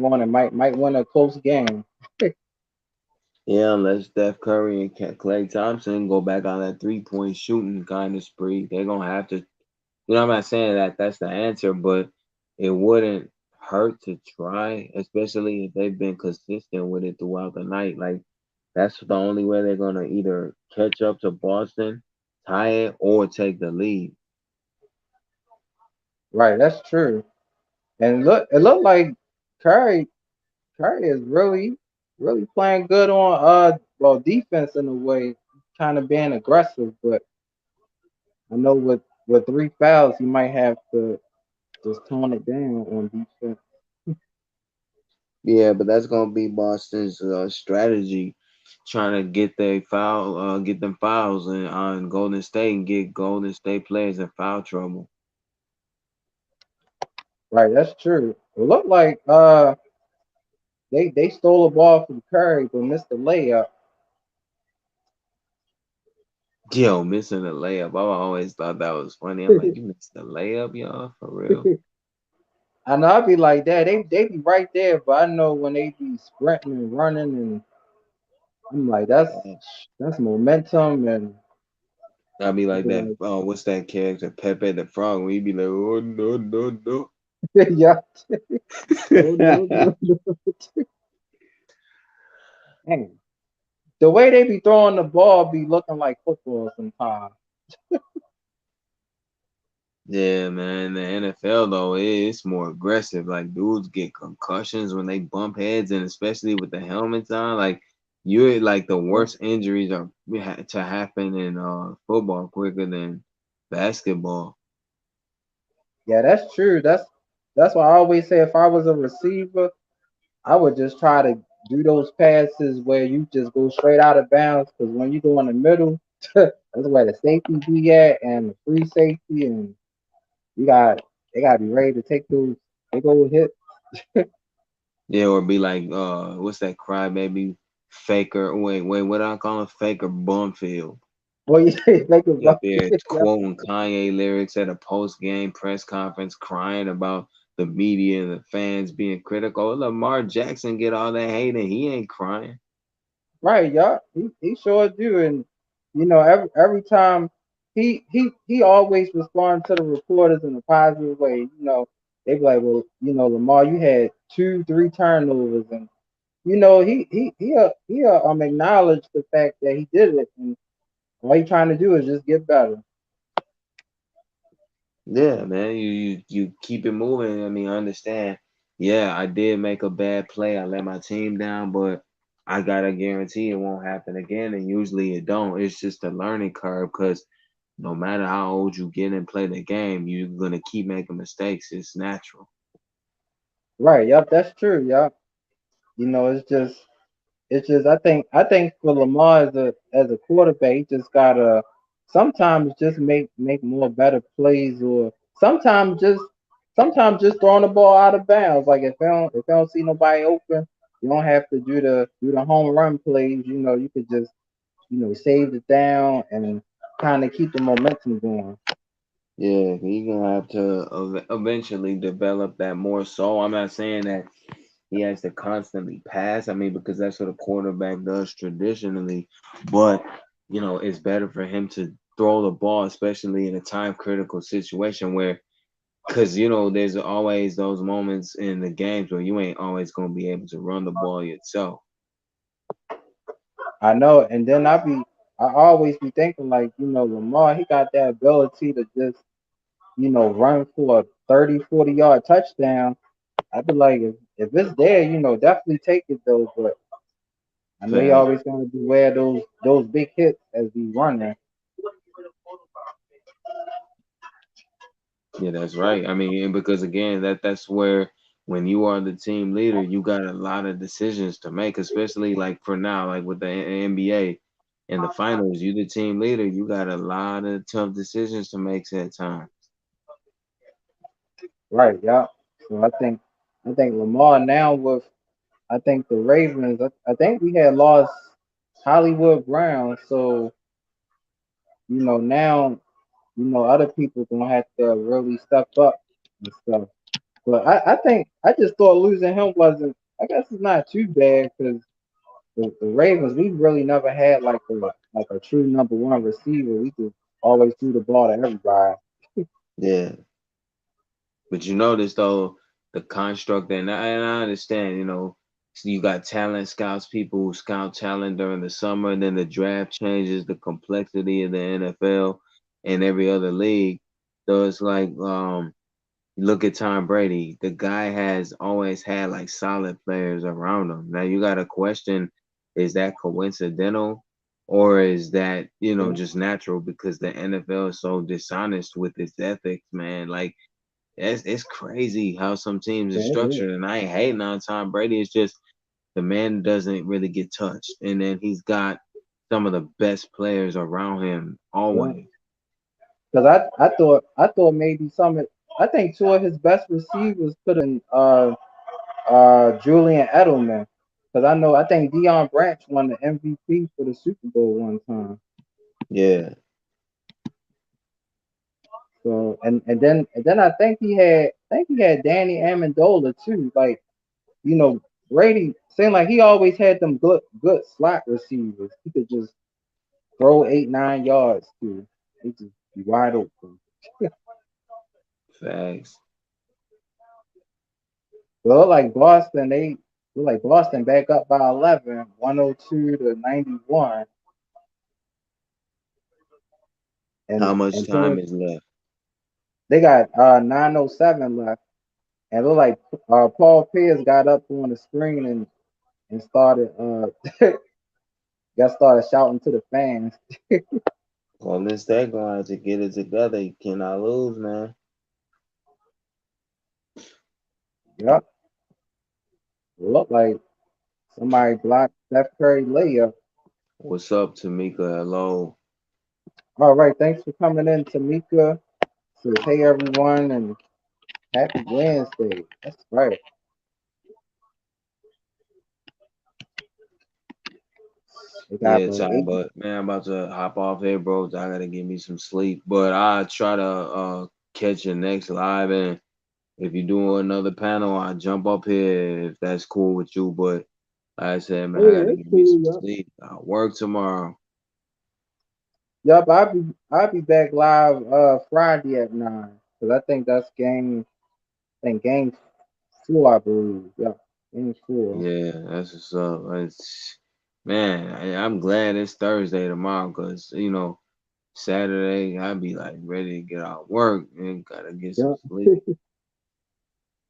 might win a close game. Yeah, unless Steph Curry and Klay Thompson go back on that 3-point shooting kind of spree, they're gonna have to. I'm not saying that that's the answer, but it wouldn't hurt to try, especially if they've been consistent with it throughout the night. Like that's the only way they're gonna either catch up to Boston, tie it, or take the lead. Right, that's true. And it looked like Curry Curry is really playing good on defense in a way, kind of being aggressive. But I know with three fouls, he might have to just tone it down on defense. Yeah, but that's gonna be Boston's strategy, trying to get them fouls and on Golden State and get Golden State players in foul trouble. Right, that's true. It looked like they stole a ball from Curry but missed the layup. Yo, missing the layup. I always thought that was funny. I'm like, you missed the layup, y'all, for real. I know I'd be like that. They be right there, but I know when they be sprinting and running, and I'm like, that's momentum, and I'd be I'd like be that. like, Oh, what's that character, Pepe the Frog? We'd be like, oh no, no, no. yeah, no, no, no, no. Dang. The way they be throwing the ball be looking like football sometimes. Yeah, man. The NFL though, it's more aggressive. Like dudes get concussions when they bump heads, and especially with the helmets on. Like you, like the worst injuries are to happen in football quicker than basketball. Yeah, that's true. That's why I always say if I was a receiver, I would just try to do those passes where you just go straight out of bounds. Because when you go in the middle, that's where the safety be at and the free safety, and you got they gotta be ready to take those big old hits. Yeah, or be like, what's that crybaby faker? Wait, what I call him? Faker Bumfield. Well, you make He up it. there Yeah, quoting Kanye lyrics at a post game press conference, crying about the media and the fans being critical. Lamar Jackson get all that hate and he ain't crying. right, yeah, he sure do, and every time he always responds to the reporters in a positive way. They be like, well, Lamar, you had 2, 3 turnovers, and he'll acknowledge the fact that he did it, and all he trying to do is just get better. Yeah, man, you keep it moving. I mean, I understand. Yeah, I did make a bad play. I let my team down, but I gotta guarantee it won't happen again. And usually it don't. It's just a learning curve because no matter how old you get and play the game, you're gonna keep making mistakes. It's natural. Right? Yep, that's true. Yep. It's just I think for Lamar as a quarterback, he just gotta sometimes just make more better plays, or sometimes just throwing the ball out of bounds. Like if you don't see nobody open, you don't have to do the home run plays. You could just save it down and kind of keep the momentum going. Yeah, you're gonna have to eventually develop that more so. I'm not saying that he has to constantly pass. I mean, because that's what a quarterback does traditionally. But it's better for him to throw the ball, especially in a time critical situation where, because there's always those moments in the games where you ain't always gonna be able to run the ball yourself. I know, and then I always be thinking like Lamar, he got that ability to just run for a 30, 40 yard touchdown. I'd be like, if it's there, definitely take it though. But I know he Fact. always gonna be aware of those big hits as he's running. Yeah, that's right. I mean, and because again, that's where when you are the team leader, you got a lot of decisions to make, especially like for now, like with the NBA and the finals, you the team leader, you got a lot of tough decisions to make at time. Right, yeah. So I think Lamar now with I think the Ravens. I think we had lost Hollywood Brown, so now other people gonna have to really step up and stuff. But I think I just thought losing him wasn't. I guess it's not too bad because the Ravens we really never had like a true number one receiver. We could always threw the ball to everybody. Yeah. But you notice though the construct, and I understand, so you got talent scouts, people who scout talent during the summer, and then the draft changes the complexity of the NFL and every other league. So it's like look at Tom Brady. The guy has always had like solid players around him. Now you got to question, is that coincidental or is that, Yeah, just natural because the NFL is so dishonest with its ethics, man. Like it's crazy how some teams are yeah, it is. structured, and I ain't hating on Tom Brady. It's just the man doesn't really get touched, and then he's got some of the best players around him Yeah. always. Because I thought maybe I think two of his best receivers could have been Julian Edelman. Because I think Deion Branch won the MVP for the Super Bowl one time. Yeah, So and then I think he had Danny Amendola too. Like Brady seemed like he always had them good slot receivers. He could just throw 8 9 yards to. He just be wide open. facts. Well, like Boston back up by 11, 102 to 91, How and much and time so is left? they got 9:07 left, and look like Paul Pierce got up on the screen and started shouting to the fans. Golden State gonna have to get it together. You cannot lose, man. Yep, look like somebody blocked Steph Curry layup. What's up, Tamika? Hello. All right, thanks for coming in, Tamika. Says hey everyone and happy Wednesday. That's right. We got Yeah, about Ty, eight. but man, I'm about to hop off here, bro. I gotta get me some sleep. But I try to catch your next live, and if you do another panel, I jump up here if that's cool with you. But like I said, man, Oh I yeah, gotta it's get me some cool. sleep. I work tomorrow. Yup, I'll be back live Friday at 9. Cause I think that's game 4, I believe. Yeah, game 4. Yeah, that's what's up. Man, I'm glad it's Thursday tomorrow because Saturday I'd be like ready to get out of work and gotta get some Yeah, sleep.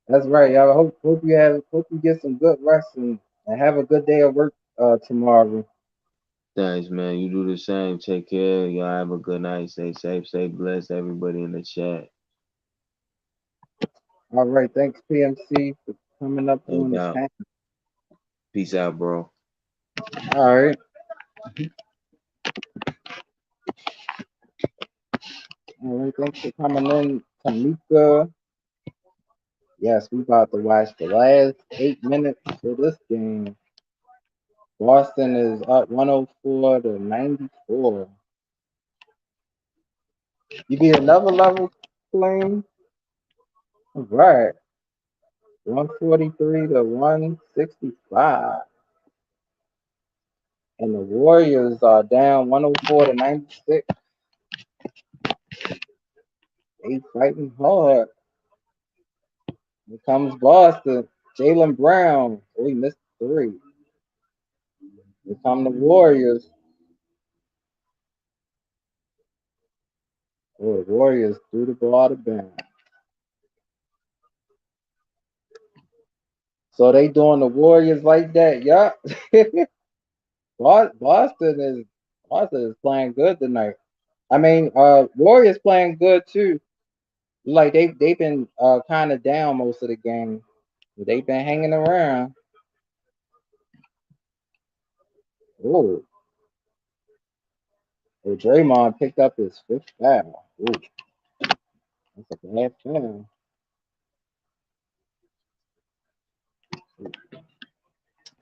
that's right, y'all. Hope you get some good rest and have a good day at work tomorrow. Thanks, man. You do the same. Take care. Y'all have a good night. Stay safe. Stay blessed. Everybody in the chat. All right, thanks PMC for coming up No on the doubt. panel. Peace out, bro. All right, all right, thanks for coming in, Tamika. Yes, we about to watch the last 8 minutes of this game. Boston is up 104 to 94. You need another level claim? All right. 143 to 165. And the Warriors are down 104 to 96. They fighting hard. Here comes Boston. Jalen Brown. Oh, he missed three. Here come the Warriors. Oh, the Warriors threw the ball to bounds. So they doing the Warriors like that. Yup. Boston is playing good tonight. I mean, Warriors playing good too. Like they've been kind of down most of the game. But they've been hanging around. Oh, well, Draymond picked up his fifth foul. Ooh, that's a bad foul.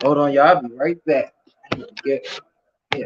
Hold on, y'all. I'll be right back. Get yeah.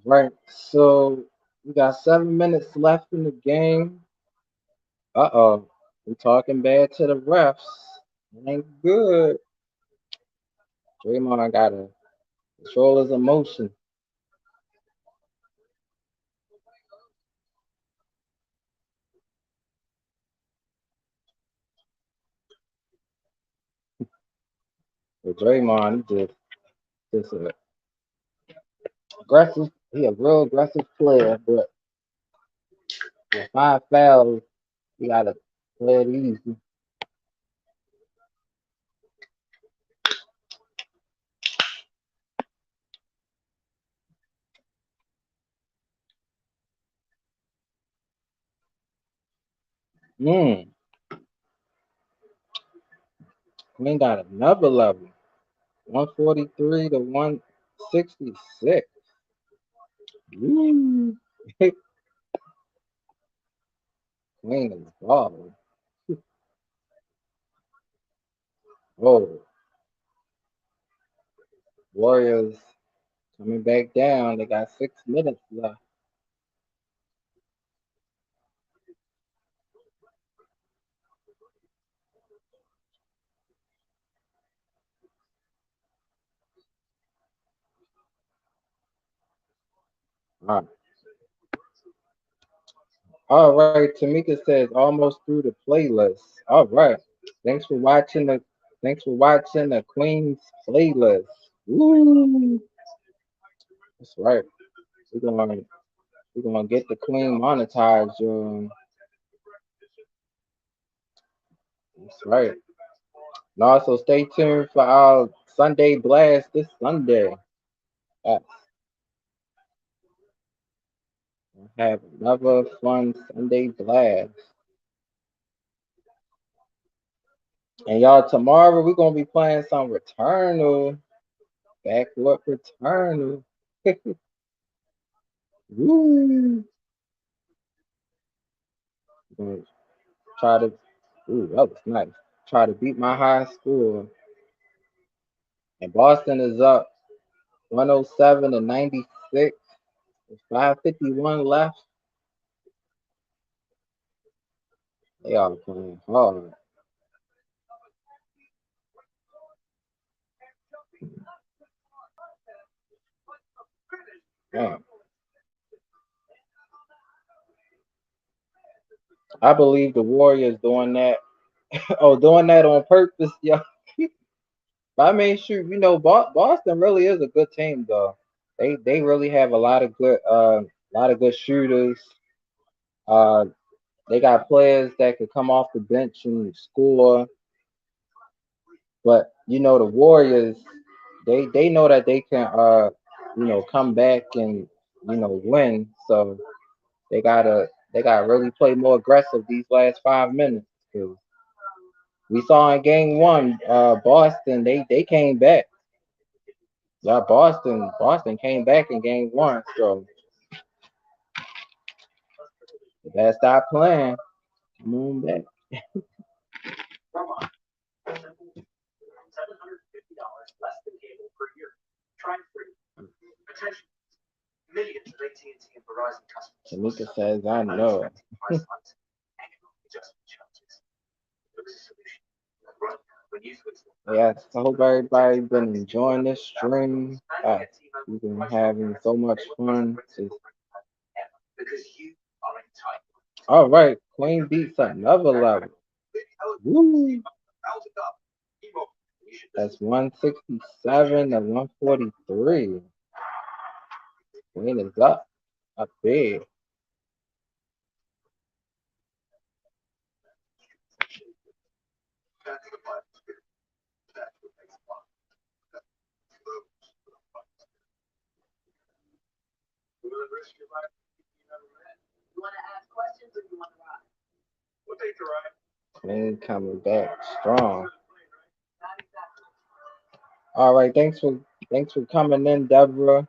Right. So we got 7 minutes left in the game. Uh-oh. We talking bad to the refs. It ain't good. Draymond gotta control his emotion. But Draymond, just a aggressive. He a real aggressive player, but with 5 fouls, you gotta play it easy. Mm. We ain't got another level. 143 to 166. Woo. Queen is balling. Oh, Warriors coming back down. They got 6 minutes left. All right. All right. Tamika says almost through the playlist. All right. Thanks for watching the thanks for watching the Queen's playlist. Woo. That's right. We're gonna we're gonna get the Queen monetized. That's right. And also stay tuned for our Sunday blast this Sunday. Uh, have another fun Sunday blast. And y'all, tomorrow we're gonna be playing some Returnal. Backwood Returnal. Woo! Gonna try to. Ooh, that was nice. Try to beat my high score. And Boston is up 107 to 96. With 5:51 left. They are playing hard. Damn. I believe the Warriors doing that. Oh, doing that on purpose, yo. But I mean, shoot, Boston really is a good team, though. They really have a lot of good shooters. Uh, they got players that could come off the bench and score. But the Warriors, they know that they can come back and win. So they gotta really play more aggressive these last 5 minutes. 'Cause we saw in game one, Boston, they came back. Yeah, Boston came back in game one. So they better stop playing. Come on back. Tamika says, I know. Yes, I hope everybody's been enjoying this stream. We've been having so much fun. All right, Queen beats another level. Woo! That's 167 to 143. Queen is up big. Queen coming back strong. All right, thanks for coming in, Deborah.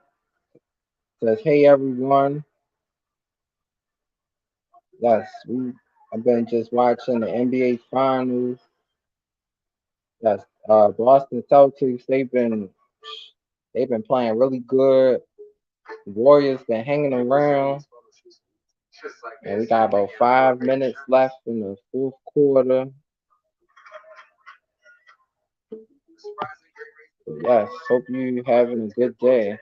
Says, hey everyone. Yes, I've been just watching the NBA finals. Yes, Boston Celtics, they've been playing really good. Warriors been hanging around. And we got about 5 minutes left in the fourth quarter. Yes, hope you having a good day.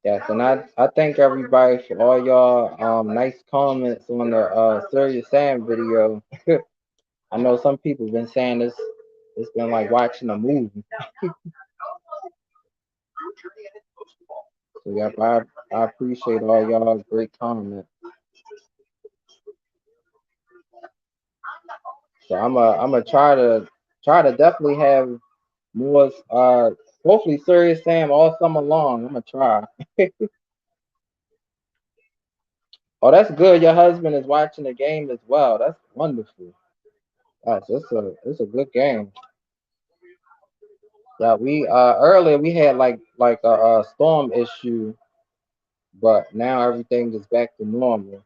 Yes, and I thank everybody for all y'all nice comments on the Serious Sam video. I know some people been saying this. It's been like watching a movie. So yep, I appreciate all y'all great comments. So I'm a try to definitely have more hopefully Serious Sam all summer long. I'm gonna try. Oh, that's good. Your husband is watching the game as well. That's wonderful. That's it's a good game. Yeah, we earlier we had like a storm issue, but now everything is back to normal.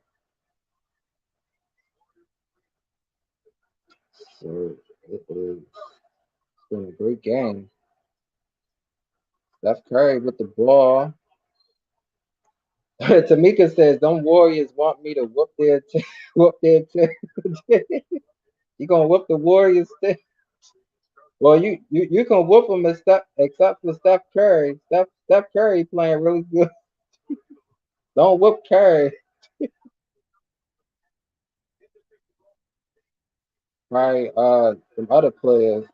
So it's been a great game. Steph Curry with the ball. Tamika says, "Them Warriors want me to whoop their whoop their you gonna whoop the Warriors? Well, you can whoop them except for Steph Curry. Steph Curry playing really good. Don't whoop Curry, right? Some other players.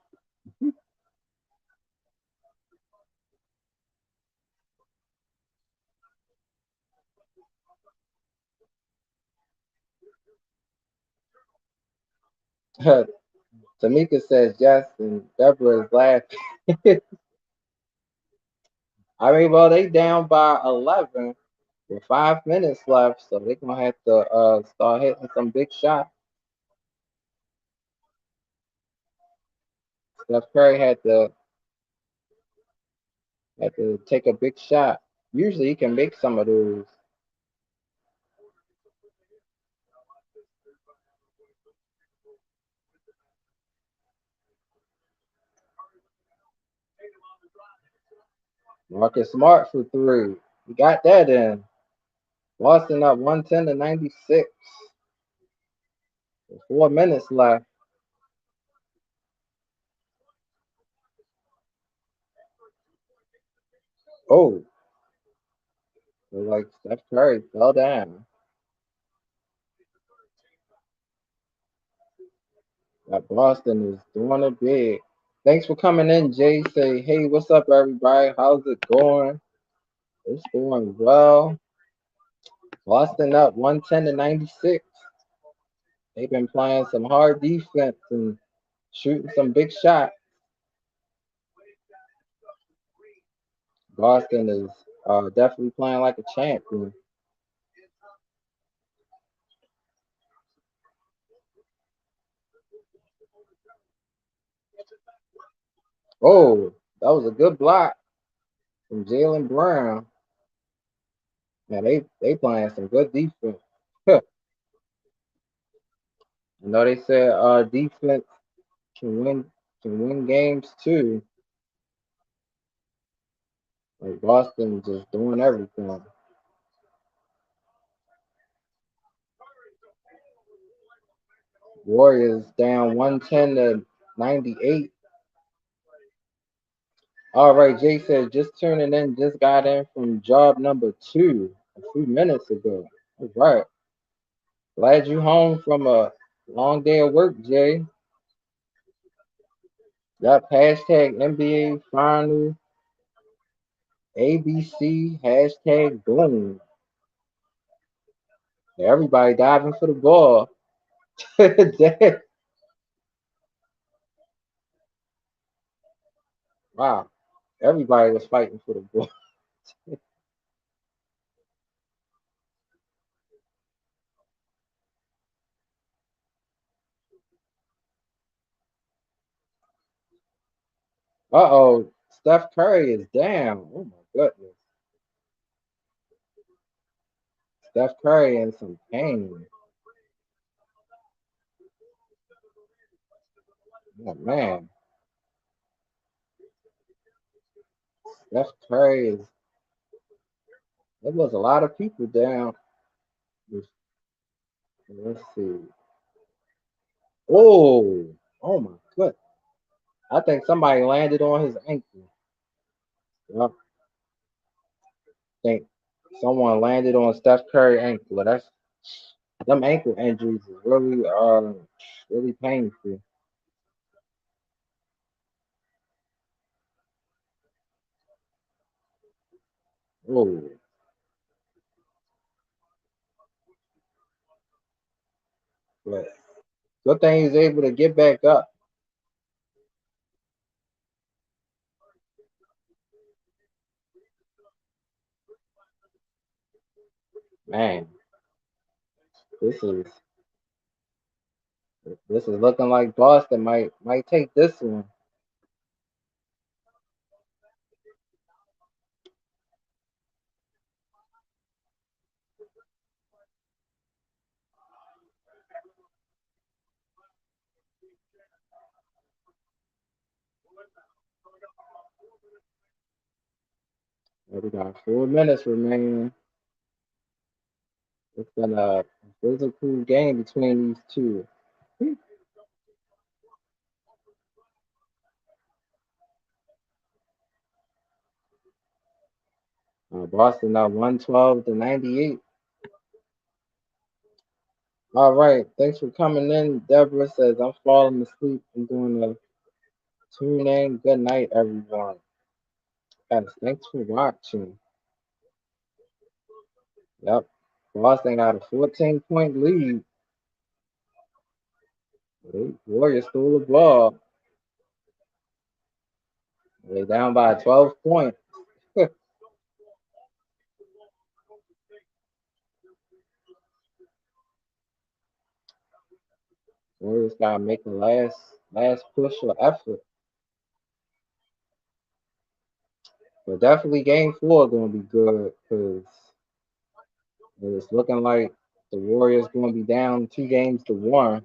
Tamika says yes, and Deborah is laughing. I mean, well, they down by 11 with 5 minutes left, so they're gonna have to start hitting some big shots. Steph Curry had to take a big shot. Usually, he can make some of those. Marcus Smart for three. He got that in. Boston up 110 to 96. 4 minutes left. Oh, so like Steph Curry fell down. That Boston is doing it big. Thanks for coming in, Jay. Say, hey, what's up, everybody? How's it going? It's going well. Boston up 110 to 96. They've been playing some hard defense and shooting some big shots. Boston is definitely playing like a champion. Oh, that was a good block from Jalen Brown. Man, they playing some good defense. I know they said defense can win games too. Like Boston just doing everything. Warriors down 110 to 98. All right, Jay said just tuning in, just got in from job number 2 a few minutes ago. All right. Glad you home from a long day of work, Jay. Yep, hashtag NBA final ABC, hashtag boom. Everybody diving for the ball. Damn. Wow. Everybody was fighting for the ball. Uh-oh. Steph Curry is down. Oh my goodness. Steph Curry in some pain. Oh man. Steph Curry is there was a lot of people down. Let's see. Oh, oh my goodness. I think somebody landed on his ankle. Yep. Think someone landed on Steph Curry ankle. That's them ankle injuries is really painful. Oh, but good thing he's able to get back up. Man, this is this is looking like Boston might take this one. We got 4 minutes remaining. It's been a physical game between these two. Boston now 112 to 98. All right, thanks for coming in. Deborah says I'm falling asleep. I'm doing a tune in. Good night, everyone. Guys, thanks for watching. Yep, Boston got a 14-point lead. Warriors stole the ball. They're down by 12 points. Warriors gotta make a last push or effort. But definitely game 4 gonna be good because it's looking like the Warriors gonna be down 2 games to 1.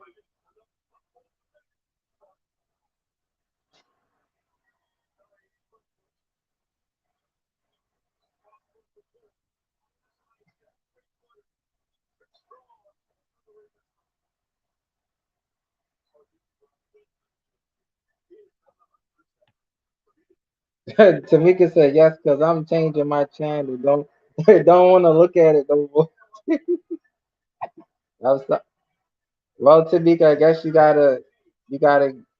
Tamika said yes because I'm changing my channel. Don't don't want to look at it no more. Well, Tamika, I guess you gotta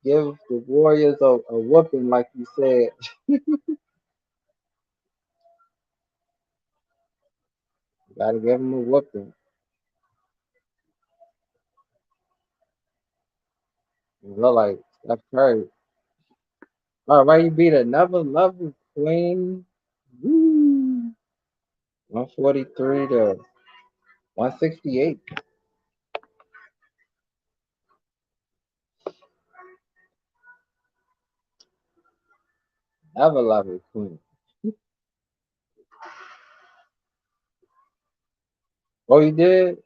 give the Warriors a whooping like you said. You gotta give them a whooping. You look like Steph Curry. All right, you beat another level queen. Woo. 143 to 168. Another level queen. Oh, you did?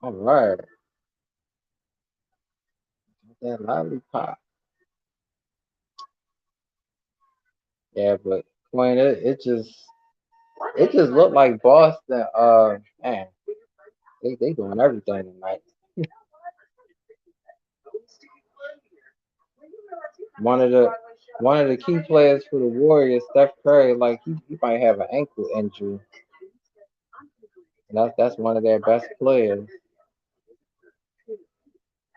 All right. That lollipop. Yeah, but Queen, it just looked like Boston. Man, they doing everything tonight. one of the one of the key players for the Warriors, Steph Curry, like he might have an ankle injury. And that's one of their best players.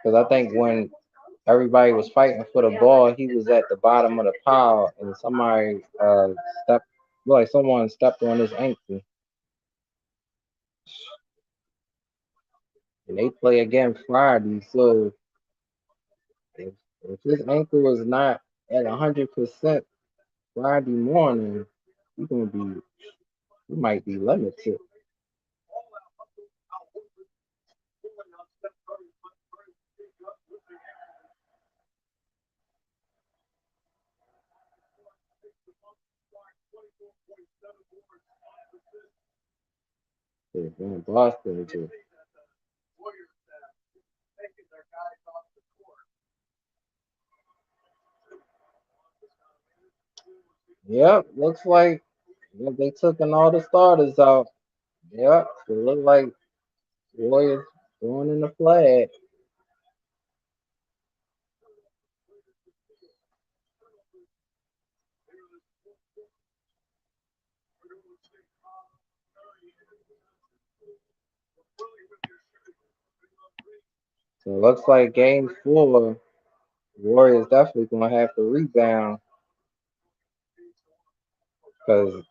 Because I think when everybody was fighting for the ball, he was at the bottom of the pile, and somebody stepped, like someone stepped on his ankle, and they play again Friday. So if, if his ankle is not at 100% Friday morning, he's gonna be, he might be limited. If in Boston, too. Yep, looks like, yep, they took all the starters out. Yep, it look like Warriors going in the flag. So it looks like game 4, Warriors definitely gonna have to rebound because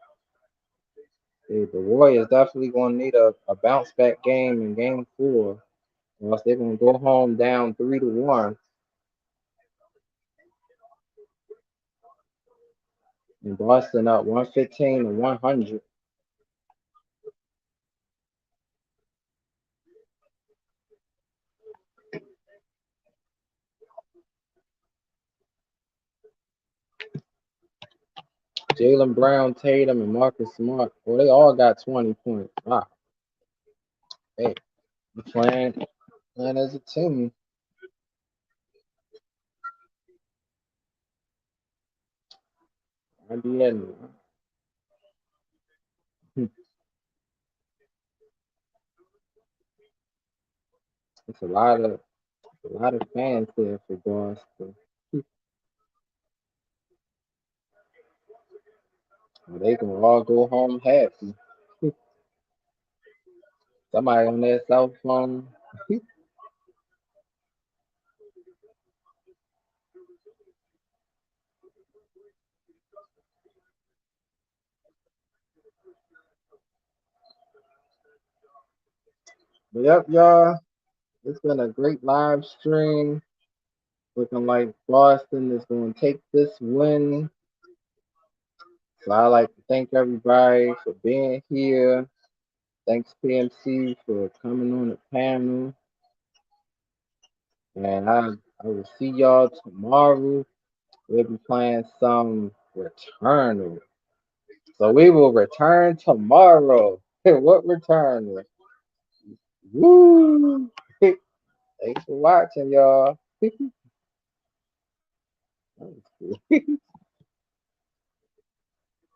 the Warriors definitely gonna need a bounce back game in game 4, or else they're gonna go home down 3-1. And Boston up 115-100. Jalen Brown, Tatum, and Marcus Smart. Well, they all got 20 points. Wow. Hey, we're playing as a team. I be in. It's a lot of fans there for Boston. Well, they can all go home happy. Somebody on their cell phone. But yep, y'all. It's been a great live stream. Looking like Boston is going to take this win. So I like to thank everybody for being here. Thanks PMC for coming on the panel. And I will see y'all tomorrow. We'll be playing some Returnal. So we will return tomorrow. What Returnal? Woo! Thanks for watching, y'all. That was cool.